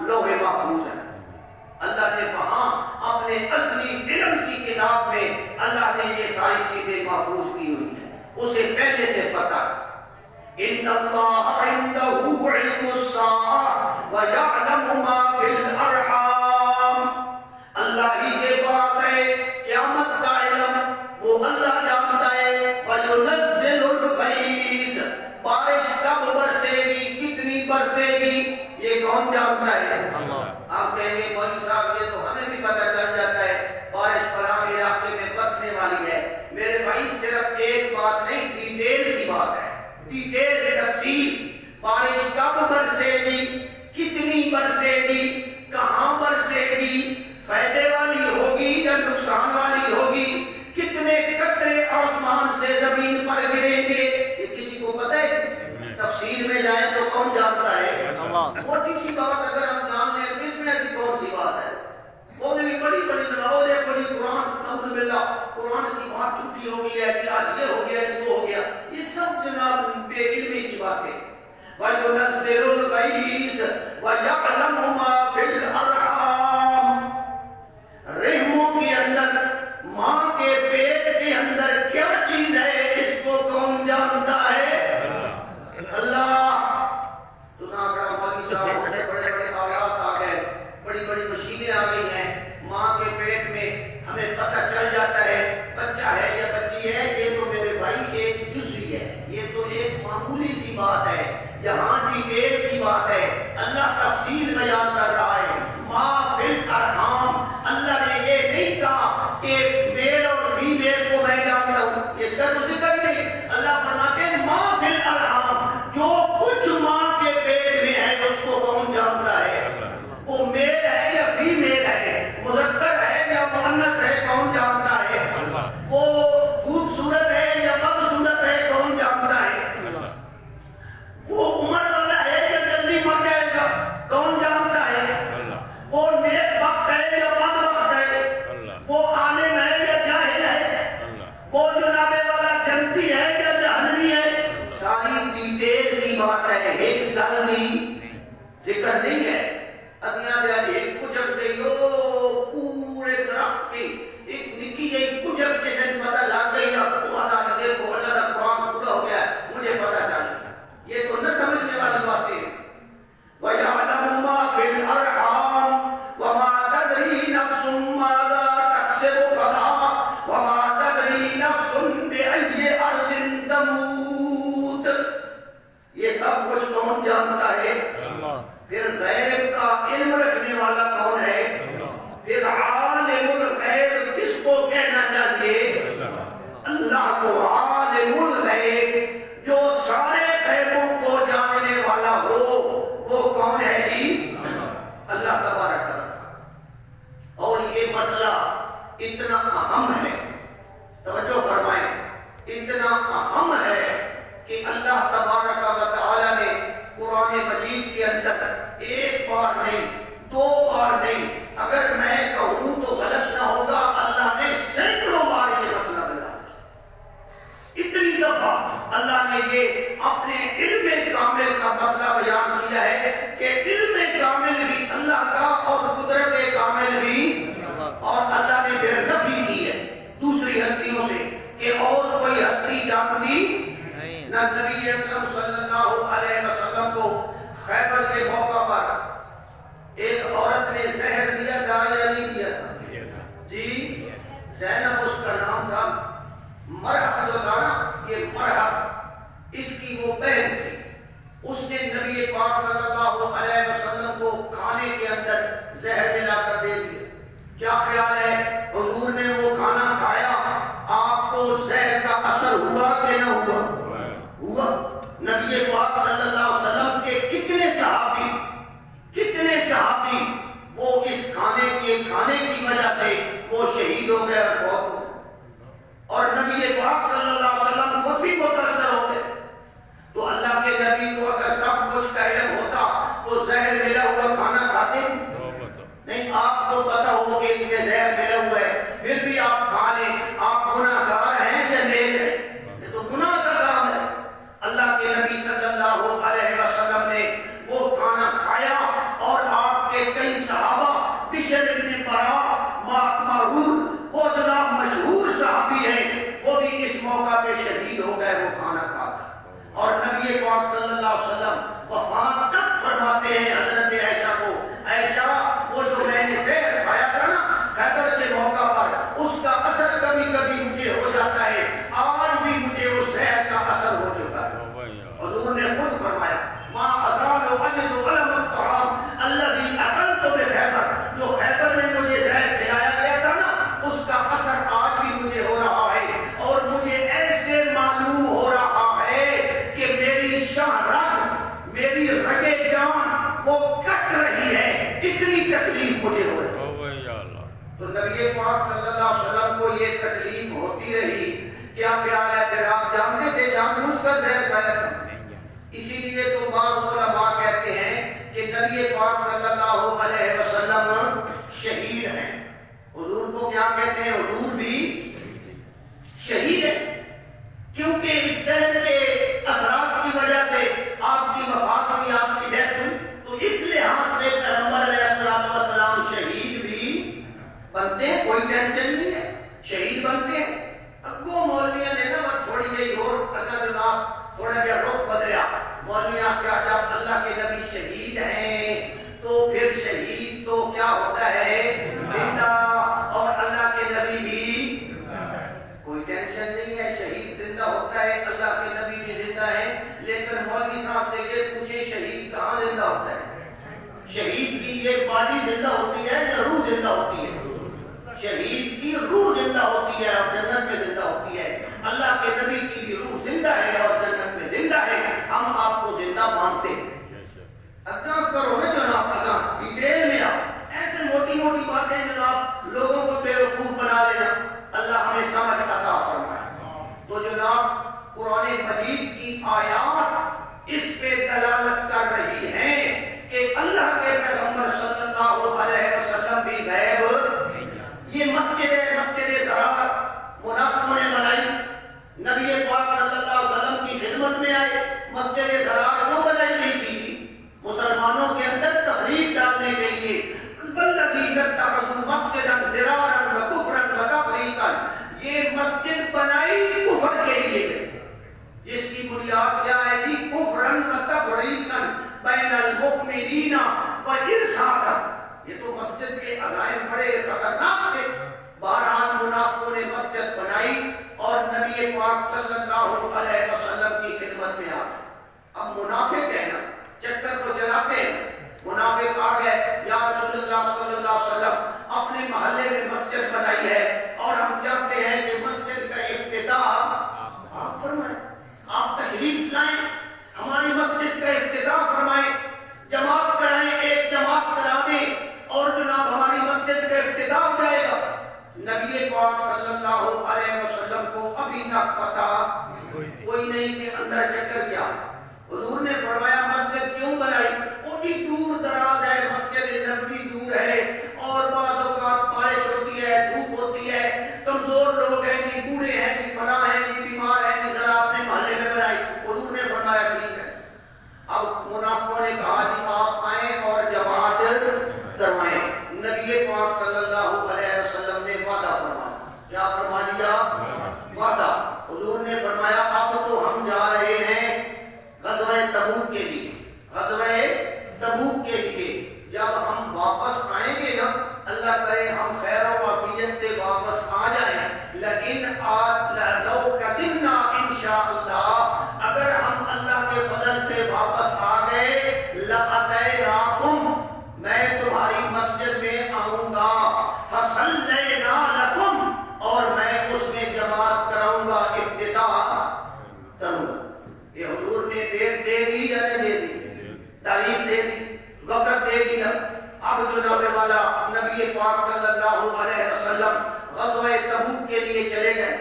لوح محفوظ ہے. اللہ نے وہاں اپنے اصلی علم کی کتاب میں اللہ نے یہ ساری چیزیں محفوظ کی ہوئی ہیں. اسے پہلے سے پتا ان اللہ عنده علم الساعة ويعلم ما في الارحام. اللہ ہی کے پاس ہے قیامت کا علم، وہ اللہ جانتا ہے. وَيُنَزِّلُ الْغَيْثَ، بارش کب برسے گی، کتنی برسے گی، یہ کون جانتا ہے؟ آپ کہیں گے مولوی صاحب یہ تو ہمیں بھی پتہ چل جاتا ہے بارش فلاں علاقے میں برسنے والی ہے. میرے بھائی صرف ایک بات نہیں، ڈیٹیل کی بات ہے، ڈیٹیل تفصیل. بارش کب برسے گی، کتنی برسے گی، کہاں برسے گی، فائدے والی ہوگی یا نقصان والی ہوگی، کتنے قطرے آسمان سے زمین پر گریں گے، یہ کسی کو پتہ ہے؟ تفصیل میں جائیں تو کون جانتا ہے؟ موٹی سی بات اگر ہم جان لیں تو اس میں ایسی کون سی بات ہے؟ وہ بھی بڑی بڑی بناؤ ہے، بڑی قرآن نعوذ باللہ قرآن کی بات چھٹی ہو گئی ہے کہ آج یہ ہو گیا کہ وہ ہو گیا، یہ سب جناب بے علمی کی باتیں. وَيُنَزِّلُ الْغَيْثَ وَيَعْلَمُ مَا فِي الْأَرْحَامِ. رحموں کے اندر، ماں کے پیٹ کے اندر کیا چیز ہے اس کو کون جانتا ہے؟ اللہ. سنا بڑا مولوی صاحب ہونے بڑے بڑے آلات آ گئے، بڑی بڑی مشینیں آ گئی ہیں. ماں کے پیٹ میں ہمیں پتہ چل جاتا ہے بچہ ہے یا بچی ہے. یہ تو میرے بھائی ایک جزوی ہے، یہ تو ایک معمولی سی بات ہے. یہاں ڈیٹیل کی بات ہے. اللہ تفصیل بیان کر رہا ہے. ما فی الارحام. اللہ نے یہ نہیں کہا کہ میل اور فیمیل کو میں جانتا ہوں، اس کا تو ذکر ہی نہیں. اللہ فرماتے ہیں ما فی الارحام، جو کچھ ماں کے پیٹ میں ہے اس کو کون جانتا ہے؟ وہ میل ہے یا فیمیل ہے، مذکر ہے یا مؤنث ہے، کون جانتا ہے؟ وہ خوبصورت ہے یا بدصورت ہے، کون جانتا ہے؟ وہ عمر والا ہے یا جلدی مر جائے گا، کون جانتا ہے؟ وہ نیک بخت ہے یا بدبخت ہے، وہ عالم ہے یا جاہل ہے، وہ جناب والا جنتی ہے یا جہنمی ہے. ساری ڈیٹیل کی بات ہے، ایک گل دی ذکر نہیں ہے. اسیاں دے ایک کچھ گئی پورے درخت کی ایک نکی گئی کچھ جیسے پتہ لگ گئی وہ آدھا دیکھو اللہ کا قرآن پورا ہو گیا مجھے پتہ چل. یہ تو نہ سمجھنے والی باتیں. وَيَعْلَمُ مَا فِي الْأَرْحَامِ وَمَا تَدْرِي نَفْسٌ مَاذَا تَكْسِبُ غَدًا وَمَا تَدْرِي نَفْسٌ بِأَيِّ أَرْضٍ تَمُوتُ. یہ سب کچھ کون جانتا ہے؟ پھر غیب کا علم رکھنے والا کون ہے؟ پھر عالم الغیب کس کو کہنا چاہیے؟ اللہ کو عالم الغیب، جو سارے غیبوں کو جاننے والا ہو، وہ کون ہے جی؟ اللہ تبارک و تعالی. اور یہ مسئلہ اتنا اہم ہے، توجہ فرمائیں، اتنا اہم ہے کہ اللہ تبارک و تعالی نے قرآن مجید کے اندر ایک بار نہیں، دو بار نہیں، اگر میں کہوں تو غلط نہ ہوگا، اللہ نے سینکڑوں بار یہ مسئلہ بیان کیا. اتنی دفعہ اللہ نے یہ اپنے علم کامل کا مسئلہ بیان کیا ہے کہ علم کامل بھی اللہ کا اور قدرت کامل بھی. اور اللہ نے پھر نفی کی ہے دوسری ہستیوں سے کہ اور کوئی ہستی جانتی نہ. نبی اکرم صلی اللہ علیہ وسلم کو خیبر کے موقع پر ایک عورت نے زہر دیا تھا یا نہیں دیا تھا؟ جی زینب اس کا نام تھا. مرحب جو تھا نا، یہ مرحب اس کی وہ بہن تھی. اس نے نبی پاک صلی اللہ علیہ وسلم کو کھانے کے اندر زہر ملا کر دے دیا. کیا خیال ہے حضور نے وہ کھانا کھایا، آپ کو زہر کا اثر ہوا کہ نہ ہوا؟ ہوا. نبی پاک صلی اللہ علیہ وسلم کے کتنے صحابی وہ اس کھانے کی وجہ سے وہ شہید ہو گئے اور فوت ہو گئے، اور نبی پاک صلی اللہ علیہ وسلم خود بھی متاثر ہو گئے. تو اللہ کے نبی کو اگر سب کچھ کا علم ہوتا تو زہر ملا ہوا کھانا کھاتے نہیں. آپ کو پتا ہو کہ اس میں زہر ملا ہوا ہے، پھر بھی آپ کھا لیں. آپ گناہ گار ہیں یا نیک ہیں؟ یہ تو گناہ کا کام ہے. اللہ کے نبی صلی اللہ علیہ وسلم نے وہ کھانا کھایا اور آپ وہ کٹ رہی ہے، اتنی تکلیف مجھے ہو رہی ہے۔ تو نبی پاک صلی اللہ علیہ وسلم کو یہ تکلیف ہوتی رہی، کیا خیال ہے پھر آپ جانتے تھے جان بوجھ کر زہر کھایا تھا؟ اسی لیے تو بعض علماء کہتے ہیں کہ نبی پاک صلی اللہ علیہ وسلم شہید ہیں۔ حضور کو کیا کہتے ہیں؟ حضور بھی شہید ہے، کیونکہ اس زہر کے اثرات کی وجہ سے آپ کی وفات ہوئی، آپ کی ڈیتھ ہوئی، تو اس لحاظ سے پیغمبر علیہ السلام شہید بھی بنتے ہیں، کوئی ٹینشن نہیں ہے، شہید بنتے ہیں۔ اگو مولویاں نے نا تھوڑی جی اور اگر جناب تھوڑا جہا رخ بدلیا، مولویاں کیا جب اللہ کے نبی شہید ہیں تو پھر شہید تو کیا ہوتا ہے؟ زندہ، اور اللہ کے نبی بھی کوئی ٹینشن نہیں ہے، شہید زندہ ہوتا ہے، اللہ کے نبی بھی زندہ ہے۔ لیکن مولوی صاحب سے یہ پوچھے شہید کہاں زندہ ہوتا ہے؟ شہید کی یہ باڈی زندہ ہوتی ہے یا روح زندہ ہوتی ہے؟ شہید کی روح زندہ ہوتی ہے اور جنت میں زندہ ہوتی ہے۔ اللہ کے نبی کی بھی روح زندہ ہے اور جنت میں زندہ ہے، ہم آپ کو زندہ مانتے ہیں۔ اقدام کرو نا جناب، اقدام ڈیٹیل میں آپ ایسے موٹی موٹی باتیں جناب لوگوں کو بیوقوف بنا لینا، اللہ ہمیں سمجھ عطا فرمائے۔ تو جناب قرآن مجید کی آیات اس پہ دلالت کر رہی ہیں کہ اللہ کے پیغمبر صلی اللہ علیہ وسلم بھی غیب۔ یہ مسجد ہے، مسجد ضرار منافقوں نے بنائی، نبی پاک صلی اللہ علیہ وسلم کی خدمت میں آئے۔ مسجد ضرار کیوں بنائی گئی تھی؟ مسلمانوں کے اندر تفریق ڈالنے کے لیے۔ والذین اتخذوا مسجدا ضرارا وکفرا وتفریقا، یہ مسجد بنائی کفر کے لیے گئی، جس کی بنیاد کیا ہے جی؟ کفرا وتفریقا بین المؤمنین وارصادا۔ یہ تو مسجد کے عزائم بڑے خطرناک تھے۔ بہرحال منافقوں نے مسجد بنائی اور نبی پاک صلی اللہ علیہ وسلم کی خدمت میں آ گئے۔ اب منافق ہے نا، چکر کو چلاتے ہیں، منافق آ گئے، یا رسول اللہ صلی اللہ علیہ وسلم اپنے محلے میں مسجد بنائی ہے اور ہم چاہتے ہیں کہ مسجد کا افتتاح آپ فرمائیں، آپ تشریف لائیں، ہماری مسجد کا افتتاح فرمائیں، جماعت کرائیں، ایک جماعت کرا دیں اور جناب ہماری مسجد کا افتتاح ہو جائے گا۔ نبی پاک صلی اللہ علیہ وسلم کو ابھی تک پتا کوئی نہیں کہ اندر چکر کیا۔ حضور نے فرمایا مسجد کیوں بنائی؟ وہ بھی دور دراز ہے، مسجد نبوی دور ہے اور بعض اوقات بارش ہوتی ہے، دھوپ ہوتی ہے، کمزور لوگ ہیں جی، بوڑھے ہیں جی، فلاں ہیں جی، بیمار ہیں جی، ذرا اپنے محلے میں بنائی۔ حضور نے فرمایا ٹھیک ہے۔ اب منافقوں نے کہا جی آپ آئیں اور جماعت کروائیں۔ نبی پاک صلی اللہ علیہ وسلم نے وعدہ فرمایا، کیا فرما لیا؟ وعدہ۔ حضور نے فرمایا اب تو ہم جا رہے ہیں غزوہ تبوک کے لیے، غزوہ تبوک کے لیے۔ جب ہم واپس آئیں گے نا، اللہ کرے ہم خیر و عافیت سے واپس آ جائیں، لیکن لو قدمنا انشاءاللہ، اگر ہم اللہ کے فضل سے واپس آ گئے، لَأَتَيْنَاكُمْ، میں تمہاری مسجد میں آؤں گا، فَصَلَّيْنَا لَكُمْ، اور میں اس میں جماعت کراؤں گا، افتتاح کروں گا۔ یہ حضور نے دیر دے دی یا نہیں دے دی؟ تاریخ دے دی، وقت دے دیا۔ اب جناب والا نبی پاک صلی اللہ علیہ وسلم غزوہ تبوک کے لیے چلے گئے،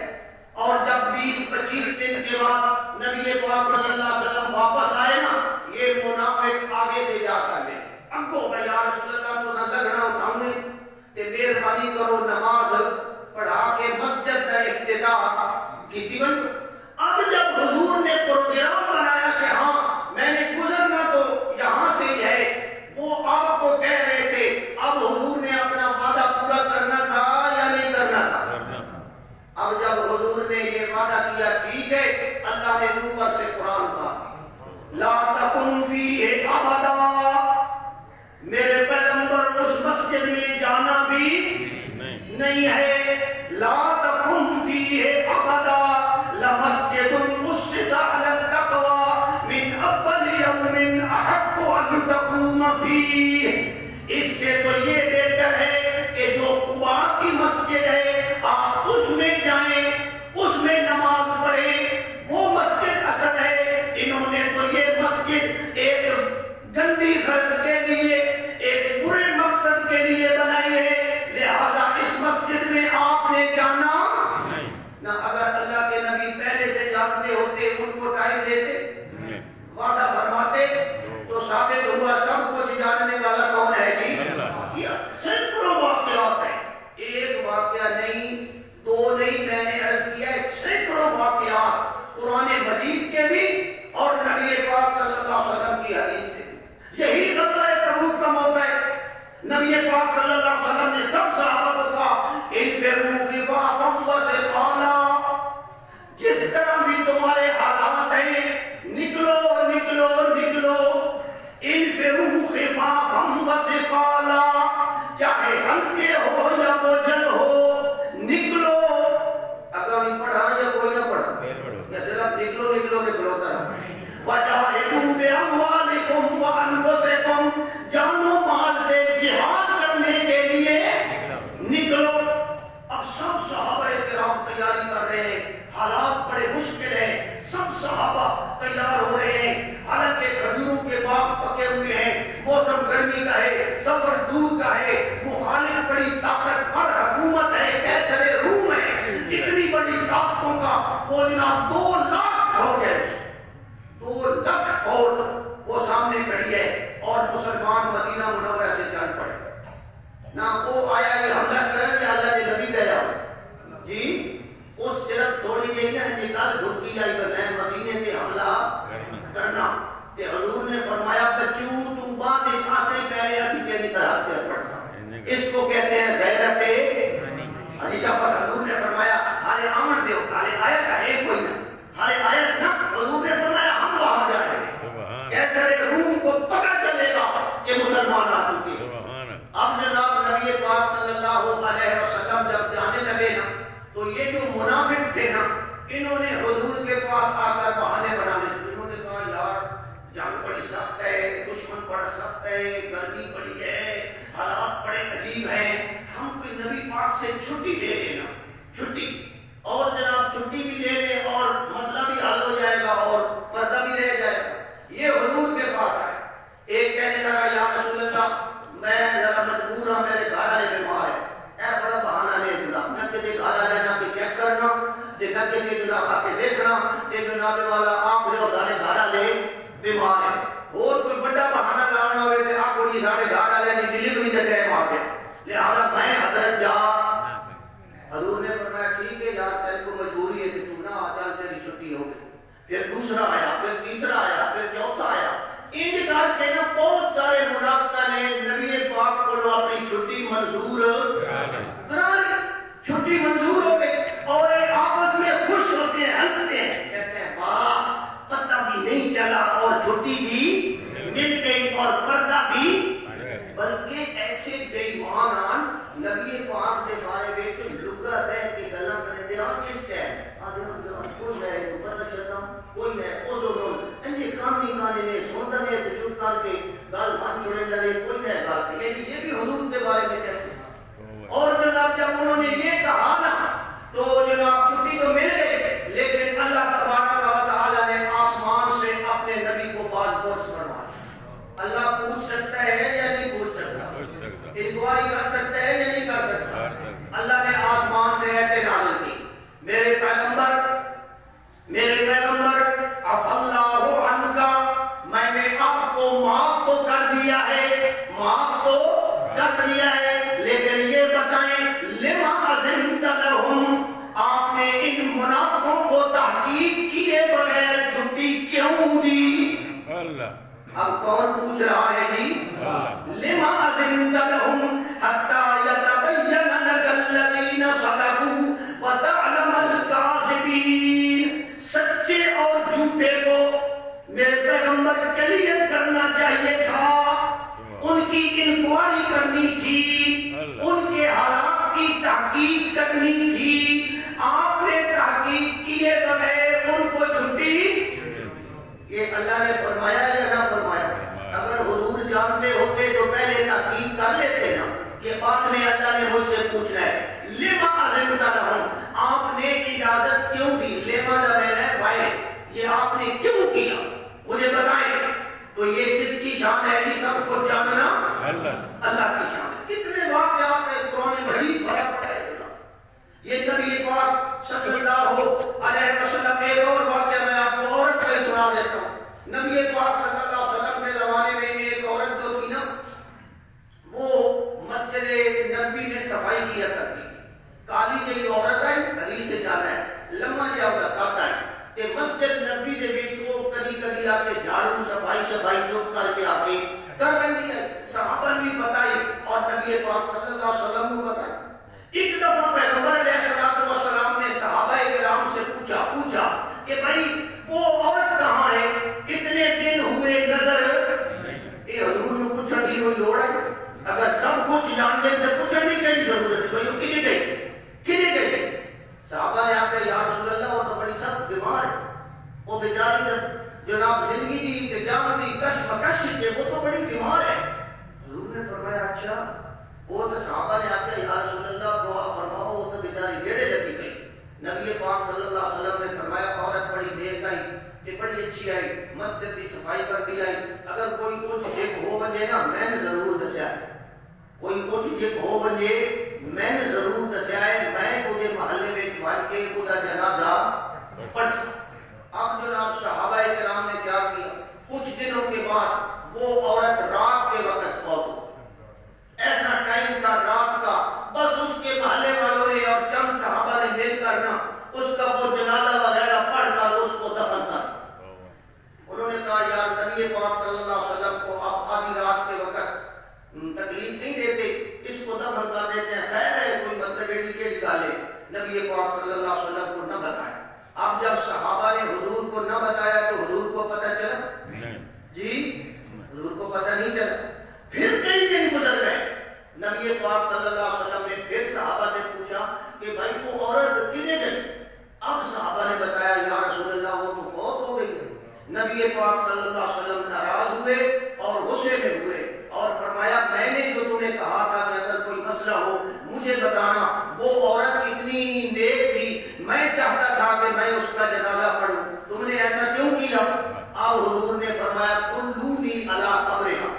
اور جب 20-25 دن کے بعد نبی پاک صلی اللہ علیہ وسلم واپس آئے نا، یہ منافق آگے سے جا کر لے اگو بھائی یا رسول اللہ تو سن لگنا اٹھاؤں گے تے مہربانی کرو نماز پڑھا کے مسجد کا افتتاح کی بن۔ اب جب حضور نے پروگرام بنایا کہ ہاں میں نے گزرنا تو یہاں سے ہی ہے، وہ آپ کو کہہ رہے تھے، اب حضور نے اپنا وعدہ پورا کرنا تھا یا نہیں کرنا تھا؟ اب جب حضور نے یہ وعدہ کیا ٹھیک ہے، اللہ نے اوپر سے قرآن کہا لا تکن فیہ ابدا، میرے پیغمبر اس مسجد میں جانا بھی نہیں ہے۔ لا تکن فیہ ابدا لمسجد اسس علی التقوی من اول یوم احق ان تقوم فیہ، اس سے تو یہ بہتر ہے کہ جو قباء کی مسجد ہے آپ اس میں جائیں، اس میں نماز پڑھیں، وہ مسجد اصل ہے۔ انہوں نے تو یہ مسجد ایک گندی غرض کے لیے، ایک برے مقصد کے لیے بنائی ہے، لہذا اس مسجد میں آپ نے جانا نہ۔ اگر اللہ کے نبی پہلے سے جانتے ہوتے ان کو ٹائم دیتے، وعدہ فرماتے، تو ثابت ہوا سب کچھ جاننے والا کون ہے جی؟ یہ سینکڑوں واقعات ہیں، ایک واقعہ نہیں، دو نہیں، میں نے عرض کیا ہے سینکڑوں واقعات قرآن مجید کے بھی اور نبی پاک صلی اللہ علیہ وسلم کی حدیث سے بھی۔ یہی غزوہ تبوک کا موقع ہے، نبی پاک صلی اللہ علیہ وسلم نے سب صحابہ کو کہا انفروا خفافا وثقالا، جس طرح بھی تمہارے حالات ہیں نکلو نکلو نکلو، انفروا خفافا وثقالا، چاہے ہلکے ہو یا بوجھل ہو نکلو۔ اگر پڑھا یا کوئی نہ پڑھا یا صرف نکلو نکلو نکلو طرح وجاہدوا باموالکم وانفسکم، جان و مال سے جہاد کرنے کے لیے نکلو۔ اب سب صحابہ کرام تیاری کر رہے ہیں، حالات بڑے مشکل ہیں، سب صحابہ تیار ہو رہے ہیں، حالانکہ کھجوروں کے باغ پکے ہوئے ہیں، موسم گرمی کا ہے، سفر دور کا ہے، مخالف بڑی طاقتور حکومت ہے، کیسر روم ہے، اتنی بڑی طاقتوں کا وہ جناب 2 لاکھ فوج ہے، 2 لاکھ فوج وہ سامنے کھڑی ہے، اور مسلمان مدینہ منورہ سے چل پڑے۔ نہ وہ آیا یہ حملہ کرنے یا اللہ کے نبی گیا جی، اس صرف تھوڑی دیر میں نکال گھٹی آئی کہ میں مدینے سے حملہ کرنا، کہ حضور نے فرمایا بچو تو بات اس آسے پہلے اسی تیری سرحد پہ پڑ سا، اس کو کہتے ہیں غیرت علی کا پر۔ حضور نے فرمایا ہارے آمن دے سالے آیت ہے کوئی نہ، ہارے آیت نہ، حضور نے فرمایا ہم وہاں جائیں گے، کیسر روم کو پتہ چلے گا کہ مسلمان آ چکے۔ اب جناب نبی پاک صلی اللہ علیہ وسلم جب جانے لگے نا، تو یہ جو منافق تھے نا، انہوں نے حضور کے پاس آ کر بہانے بنانے شروع، انہوں نے کہا یار جنگ بڑی سخت ہے، دشمن بڑا سخت ہے، گرمی بڑی ہے، حالات بڑے عجیب ہیں، ہم کوئی نبی پاک سے چھٹی لے لیں نا، چھٹی، اور جناب چھٹی بھی لے لیں اور مسئلہ بھی حل ہو جائے گا اور پردہ بھی رہ جائے گا۔ یہ حضور کے پاس آئے، ایک کہنے لگا یا رسول اللہ میں ذرا مجبور ہوں، میرے گھر والے بیمار ہے، اے بڑا بہانہ نہیں جناب، نہ کسی گھر والے نہ کہ چیک کرنا، نہ کسی جناب آ کے دیکھنا کہ جناب والا آپ دے سارے گھر والے بیمار ہے، اور کوئی بڑا بہانہ لانا ہوئے کہ آپ کو سارے گھر والے نے ڈلیوری دے ٹائم آ گیا، لہٰذا میں حضرت جا۔ حضور نے فرمایا ٹھیک ہے یار تیرے کو مجبوری ہے کہ تو نہ آ جا، تیری چھٹی ہو گئی۔ پھر دوسرا آیا، پھر تیسرا آیا، پھر چوتھا آیا، ان کر کے نا بہت سارے منافقہ نے نبی پاک کو اپنی چھٹی منظور کرا لی، چھٹی منظور ہو گئی، اور آپس میں خوش ہوتے ہیں، ہنستے ہیں، کہتے ہیں واہ پتہ بھی نہیں چلا اور چھٹی بھی مل گئی اور پردہ بھی۔ بلکہ ایسے بے ایمان نبی پاک کے بارے میں کہ لگا ہے کہ گلا کرے دے اور کس ہے آج ہم جو کوئی ہے پتہ چلتا کوئی ہے اوزون انجی کانی کانی نے سوندہ نے چپ کر کے گل بن چھوڑے لگے کوئی ہے گل، یہ بھی حضور کے بارے میں کہتے ہیں۔ اور جناب جب انہوں نے یہ کہا نا تو جناب چھٹی تو مل گئی، لیکن اللہ تبارک و تعالی نے آسمان سے اپنے نبی کو باز پرس فرمایا۔ اللہ پوچھ سکتا ہے یا نہیں پوچھ سکتا؟ انکوائری کر سکتا ہے یا نہیں کر سکتا؟ اللہ نے آسمان سے ایسے نازل کی میرے پیغمبر اف اللہ عنکا، میں نے آپ کو معاف تو کر دیا ہے، معاف تو کر دیا ہے، لیکن یہ بتائیں لما اذنت لہم، آپ نے ان منافقوں کو تحقیق کیے بغیر چھٹی کیوں دی؟ اللہ اب کون پوچھ رہا ہے جی؟ لما اذنت لہم حتی یتبین لک الذین صدقوا وتعلم الکاذبین، سچے اور جھوٹے کو میرے پیغمبر کلیئر کرنا چاہیے تھا، ان کی انکوائری کرنی تھی، ان کے حالات کی تحقیق کرنی تھی، آپ نے تحقیق کیے بغیر ان کو چھٹی؟ یہ اللہ نے فرمایا یا نہ فرمایا؟ اگر حضور جانتے ہوتے تو پہلے تحقیق کر لیتے نا کہ بعد میں اللہ نے مجھ سے پوچھنا ہے لما اذنت لہم، آپ نے اجازت کیوں دی؟ لما دا میں نے بھائی یہ آپ نے کیوں کیا مجھے بتائیں۔ تو یہ کس کی شان ہے کہ سب کو جاننا اللہ کی شان ہے. کتنے واقعات ہیں قرآن مجید بھرا پڑا ہے. یہ نبی پاک صلی اللہ علیہ وسلم. ایک اور واقعہ میں آپ کو عورت کا ہی سنا دیتا ہوں. نبی پاک صلی اللہ علیہ وسلم کے زمانے میں ایک عورت جو تھی نا وہ مسجد نبوی میں صفائی کیا کرتی تھی. کالی جی عورت ہے, حدیث سے جانا ہے لمحہ جا بتاتا ہے کہ مسجد نبوی کے بیچ وہ کدی کدی آ کے جھاڑو صفائی چپ کر کے آ کے کر رہی ہے. صحابہ بھی بتائے اور نبی پاک صلی اللہ علیہ وسلم کو بتائے. ایک دفعہ پیغمبر علیہ الصلوۃ والسلام نے صحابہ کرام سے پوچھا کہ بھائی وہ عورت کہاں ہے, اتنے دن ہوئے نظر. یہ حضور نے پوچھنے کی کوئی لوڑ ہے؟ اگر سب کچھ جانتے تو پوچھنے کی ضرورت ہے. بھائی کدھر گئی؟ صحابہ نے آخر یا رسول اللہ وہ تو بڑی سخت بیمار ہے, وہ بیچاری جناب زندگی کی انتظام کی کشمکش سے وہ تو بڑی بیمار ہے. حضور نے فرمایا اچھا. وہ تو صحابہ نے آخر یا رسول اللہ دعا فرماؤ, وہ تو بیچاری ڈیڑے لگی گئی. نبی پاک صلی اللہ علیہ وسلم نے فرمایا عورت بڑی نیک آئی کہ بڑی اچھی آئی, مسجد کی صفائی کر دی آئی. اگر کوئی کچھ ایک ہو بنے نا میں نے ضرور دسیا ہے, کوئی کچھ ایک ہو بنے میں نے ضرور دسیا ہے, میں کوئی محلے میں بن کے خدا جنازہ پڑھ سکتا. اب جناب صحابہ کرام نے کیا کیا, کچھ دنوں کے بعد وہ عورت رات کے وقت فوت ہو. ایسا ٹائم تھا رات کا, بس اس کے محلے والوں نے اور چند صحابہ نے مل کر نا اس کا وہ جنازہ وغیرہ پڑھ کر اس کو دفن کر. انہوں نے کہا یار نبی پاک صلی اللہ علیہ وسلم کو اب آدھی رات کے وقت تکلیف نہیں دیتے, اس کو دفن کر دیتے ہیں, خیر ہے کوئی مطلب کے نکالے. نبی پاک صلی اللہ علیہ وسلم کو نہ بتایا. اب جب صحابہ نے حضور کو نہ بتایا تو حضور کو پتہ چلا؟ جی حضور کو پتہ نہیں چلا. پھر کئی دن گزر گئے. نبی پاک صلی اللہ علیہ وسلم نے پھر صحابہ سے پوچھا کہ بھائی وہ عورت کدھر گئی؟ اب صحابہ نے بتایا یا رسول اللہ وہ تو فوت ہو گئی. نبی پاک صلی اللہ علیہ وسلم ناراض ہوئے اور غصے میں ہوئے اور فرمایا میں نے جو تمہیں کہا تھا کہ اگر کوئی مسئلہ ہو مجھے بتانا, وہ عورت اتنی نیک تھی, میں چاہتا تھا کہ میں اس کا جنازہ پڑھوں, تم نے ایسا کیوں کیا؟ اب حضور نے فرمایا دلونی علی قبرہا,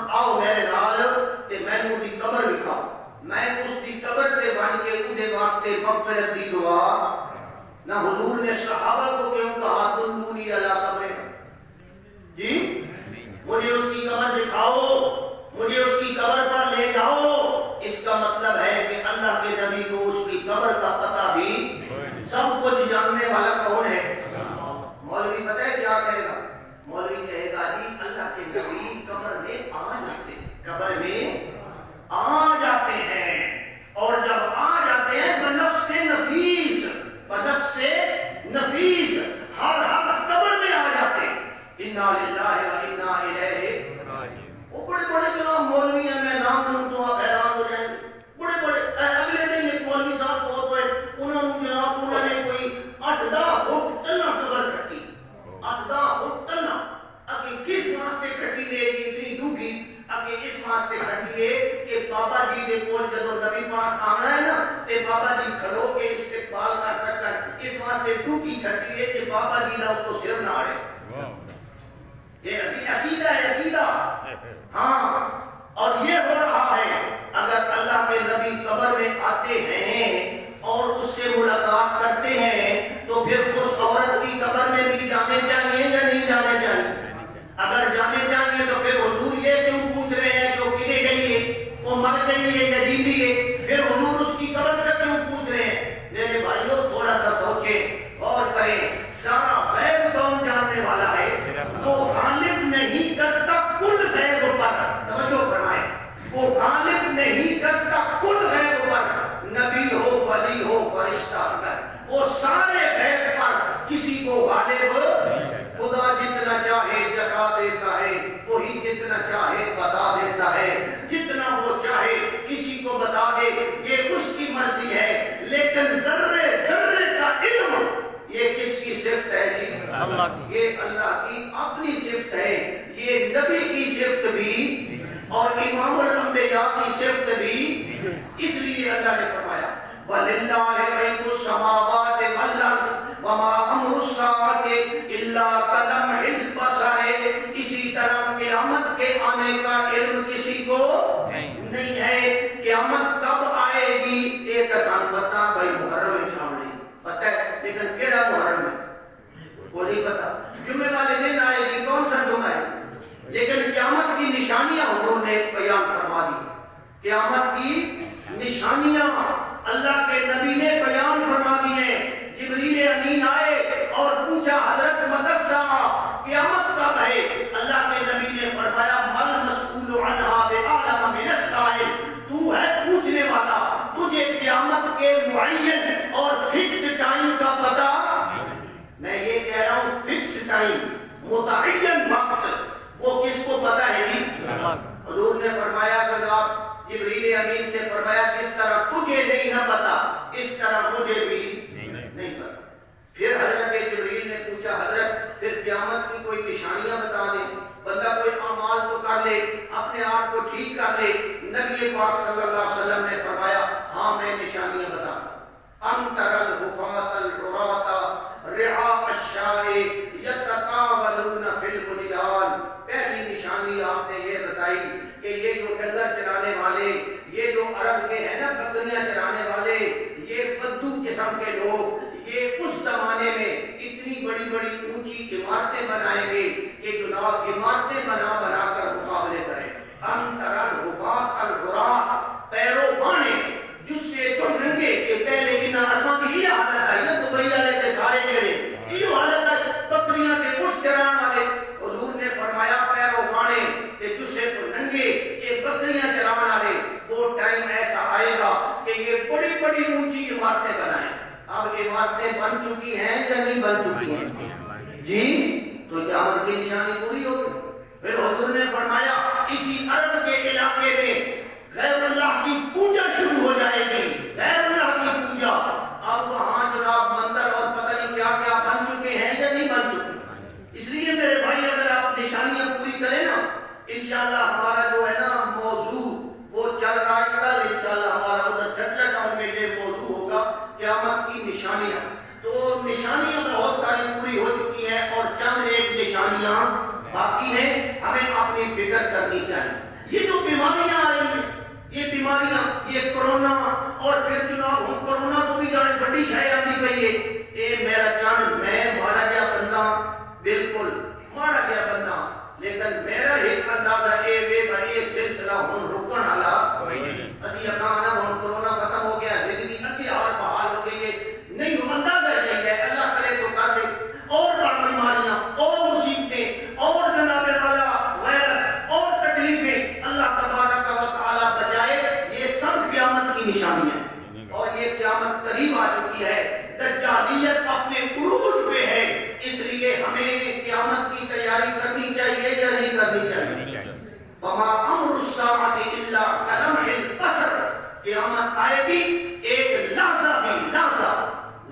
آؤ میرے نال تے میں نے دی قبر دکھاؤ, میں اس دی قبر تے بن کے اودے واسطے مغفرت دی دعا. نہ حضور نے صحابہ کو کیوں کہا دلونی علی قبرہا؟ جی مجھے اس کی قبر دکھاؤ, مجھے اس کی قبر پر لے جاؤ. اس کا مطلب ہے کہ اللہ کے نبی کو اس کی قبر کا پتہ بھی, سب کچھ جاننے والا کون ہے؟ مولوی پتہ ہے کیا کہے گا؟ مولوی کہے گا جی اللہ کے نبی قبر میں آ جاتے ہیں, قبر میں آ جاتے ہیں, اور جب آ جاتے ہیں بنفس نفیس, بنفس نفیس ہر قبر میں آ جاتے ہیں. انا للہ و انا الیہ. وہ بڑے بڑے جناب مولوی ہیں, میں نام لوں تو آپ حیران ہو جائیں گے. بڑے بڑے اگلے دن ایک مولوی صاحب فوت ہوئے, انہوں نے کوئی 8-10 فٹ تلنا قبر کٹی, 8-10 فٹ تلنا. اکی کس واسطے کٹی لے گی اتنی دکھی, اکی اس واسطے کٹی ہے کہ بابا جی دے کول جدو نبی پاک آنا ہے نا تے بابا جی کھلو کے استقبال کر سکن, اس واسطے دکھی کٹی ہے کہ بابا جی دا تو سر نہ آڑے. یہ عقیدہ ہے, عقیدہ. ہاں اور یہ ہو رہا ہے. اگر اللہ کے نبی قبر میں آتے ہیں اور اس سے ملاقات کرتے ہیں تو پھر اس عورت کی قبر میں بھی جانے چاہیے یا نہیں جانے چاہیے؟ اگر جانے چاہیے تو پھر حضور یہ کیوں پوچھ رہے ہیں کہ وہ کدھر گئی ہے, وہ مر گئی ہے یا زندہ ہے؟ پھر حضور اس کی قبر کا کیوں پوچھ رہے ہیں؟ میرے بھائیوں تھوڑا سا سوچیں اور کریں. سارا غیب کون جاننے والا ہے؟ وہ غالب نہیں کرتا کل غیب پر. توجہ فرمائیں, وہ غالب نہیں کرتا کل غیب پر, نبی ہو ولی ہو فرشتہ اگر, وہ سارے غیب پر کسی کو غالب. خدا جتنا چاہے جگا دیتا ہے, وہی جتنا چاہے بتا دیتا ہے. جتنا وہ چاہے کسی کو بتا دے, یہ اس کی مرضی ہے. لیکن ذرے ذرے کا علم یہ کس کی صفت ہے جی؟ اللہ کی. یہ اللہ کی اپنی صفت ہے. یہ نبی کی صفت بھی اور امام الانبیاء کی صفت بھی. اس لیے اللہ نے فرمایا وَلِلَّهِ غَيْبُ السَّمَاوَاتِ وَالْأَرْضِ وَمَا أَمْرُ السَّاعَةِ إِلَّا كَلَمْحِ الْبَصَرِ. اسی طرح کے قیامت کے آنے کا علم کسی کو نہیں ہے. قیامت کب آئے گی ایک آسان پتہ بھائی محرم میں شام نہیں پتہ ہے, لیکن کیڑا محرم ہے وہ نہیں پتا. جمعے والے دن آئے گی, کون سا جمعہ ہے, لیکن قیامت کی نشانیاں حضور نے بیان فرما دی. قیامت کی نشانیاں اللہ کے نبی نے بیان فرما دی ہیں. جبریل امین آئے اور پوچھا حضرت مدثہ قیامت کب ہے؟ اللہ کے نبی نے فرمایا مل مسئول عنہا بعلم من السائل, تو ہے پوچھنے والا, تجھے قیامت کے معین اور فکس ٹائم کا پتہ. میں یہ کہہ رہا ہوں فکس ٹائم, متعین وقت, وہ کس کو پتہ ہے جی؟ حضور نے فرمایا جناب جبریل امین سے فرمایا کس طرح تجھے نہیں نہ پتا اس طرح مجھے بھی نہیں پتا. پھر حضرت جبریل نے پوچھا حضرت پھر قیامت کی کوئی نشانیاں بتا دیں, بندہ کوئی اعمال تو کر لے, اپنے آپ کو ٹھیک کر لے. نبی پاک صلی اللہ علیہ وسلم نے فرمایا ہاں میں نشانیاں بتا دوں. انتر الحفاة العراة رعاء الشاء یتطاولون فی البنیان. پہلی نشانی آپ نے یہ بتائی کہ یہ جو ڈنگر چرانے والے, یہ جو عرب کے ہیں نا بکریاں چرانے والے, یہ بدو قسم کے لوگ, یہ اس زمانے میں اتنی بڑی بڑی اونچی عمارتیں بنائیں گے کہ جناب عمارتیں بنا بنا کر مقابلے کریں. انتر الحفاة العراة, پیرو بانے جس سے جو ننگے کہ پہلے بنا ارمان کی یہ حالت آئی نا دبئی والے کے سارے جڑے یہ حالت آئی بکریاں کے کچھ چران والے. حضور نے فرمایا پیرو بانے کہ جس سے تو ننگے یہ بکریاں چران والے, وہ ٹائم ایسا آئے گا کہ یہ بڑی بڑی اونچی عمارتیں بنائیں. اب عمارتیں بن چکی ہیں یا نہیں بن چکی ہیں جی؟ تو قیامت کی نشانی پوری ہو گئی. پھر حضور نے فرمایا اسی عرب کے علاقے میں غیر اللہ کی پوجا شروع ہو جائے گی, غیر اللہ کی پوجا. اب وہاں جناب مندر اور پتہ نہیں کیا کیا بن چکے ہیں یا نہیں بن چکے. اس لیے میرے بھائی اگر آپ نشانیاں پوری کریں نا, انشاءاللہ ہمارا جو ہے نا موضوع وہ چل رہا ہے, کل انشاءاللہ ہمارا ادھر سیٹل ٹاؤن میں یہ موضوع ہوگا قیامت کی نشانیاں. تو نشانیاں بہت ساری پوری ہو چکی ہیں اور چند ایک نشانیاں باقی ہیں, ہمیں اپنی فکر کرنی چاہیے. یہ جو بیماریاں آ رہی ہیں, یہ بیماریاں, یہ کرونا, اور پھر جناب ہم کرونا کو بھی جانے بڑی شے آتی پئی ہے. اے میرا جان, میں مارا گیا بندہ, بالکل مارا گیا بندہ, لیکن میرا ایک اندازہ اے بے بھائی سلسلہ ہن رکن والا اسی اپنا ہن کرونا ختم ہو گیا, زندگی اگے اور بحال ہو گئی ہے, نہیں اندازہ نہیں ہے, اللہ کرے تو کر دے. اور بیماریاں اور مصیبتیں اور جناب والا وائرس اور تکلیفیں اللہ تبارک و تعالی بچائے, یہ سب قیامت کی نشانی ہے. اور یہ قیامت قریب آ چکی ہے, دجالیت اپنے عروج پہ ہے, اس لیے ہمیں قیامت کی تیاری کرنی چاہیے یا نہیں کرنی چاہیے. وما امر الساعة الا كلمح البصر, قیامت آئے گی ایک لحظہ بھی,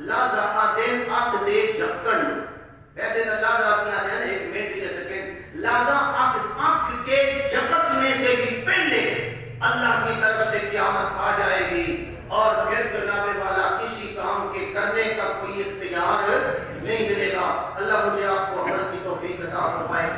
لحظہ آتے آنکھ دے جھپکن, ویسے تو لحظہ سے آتے ہیں ایک منٹ یا سیکنڈ, لحظہ آنکھ کے جھپکنے سے بھی پہلے اللہ کی طرف سے قیامت آ جائے گی, اور پھر جناب والا کسی کام کے کرنے کا کوئی اختیار نہیں ملے گا. اللہ مجھے آپ کو عمل کی توفیق عطا فرمائے.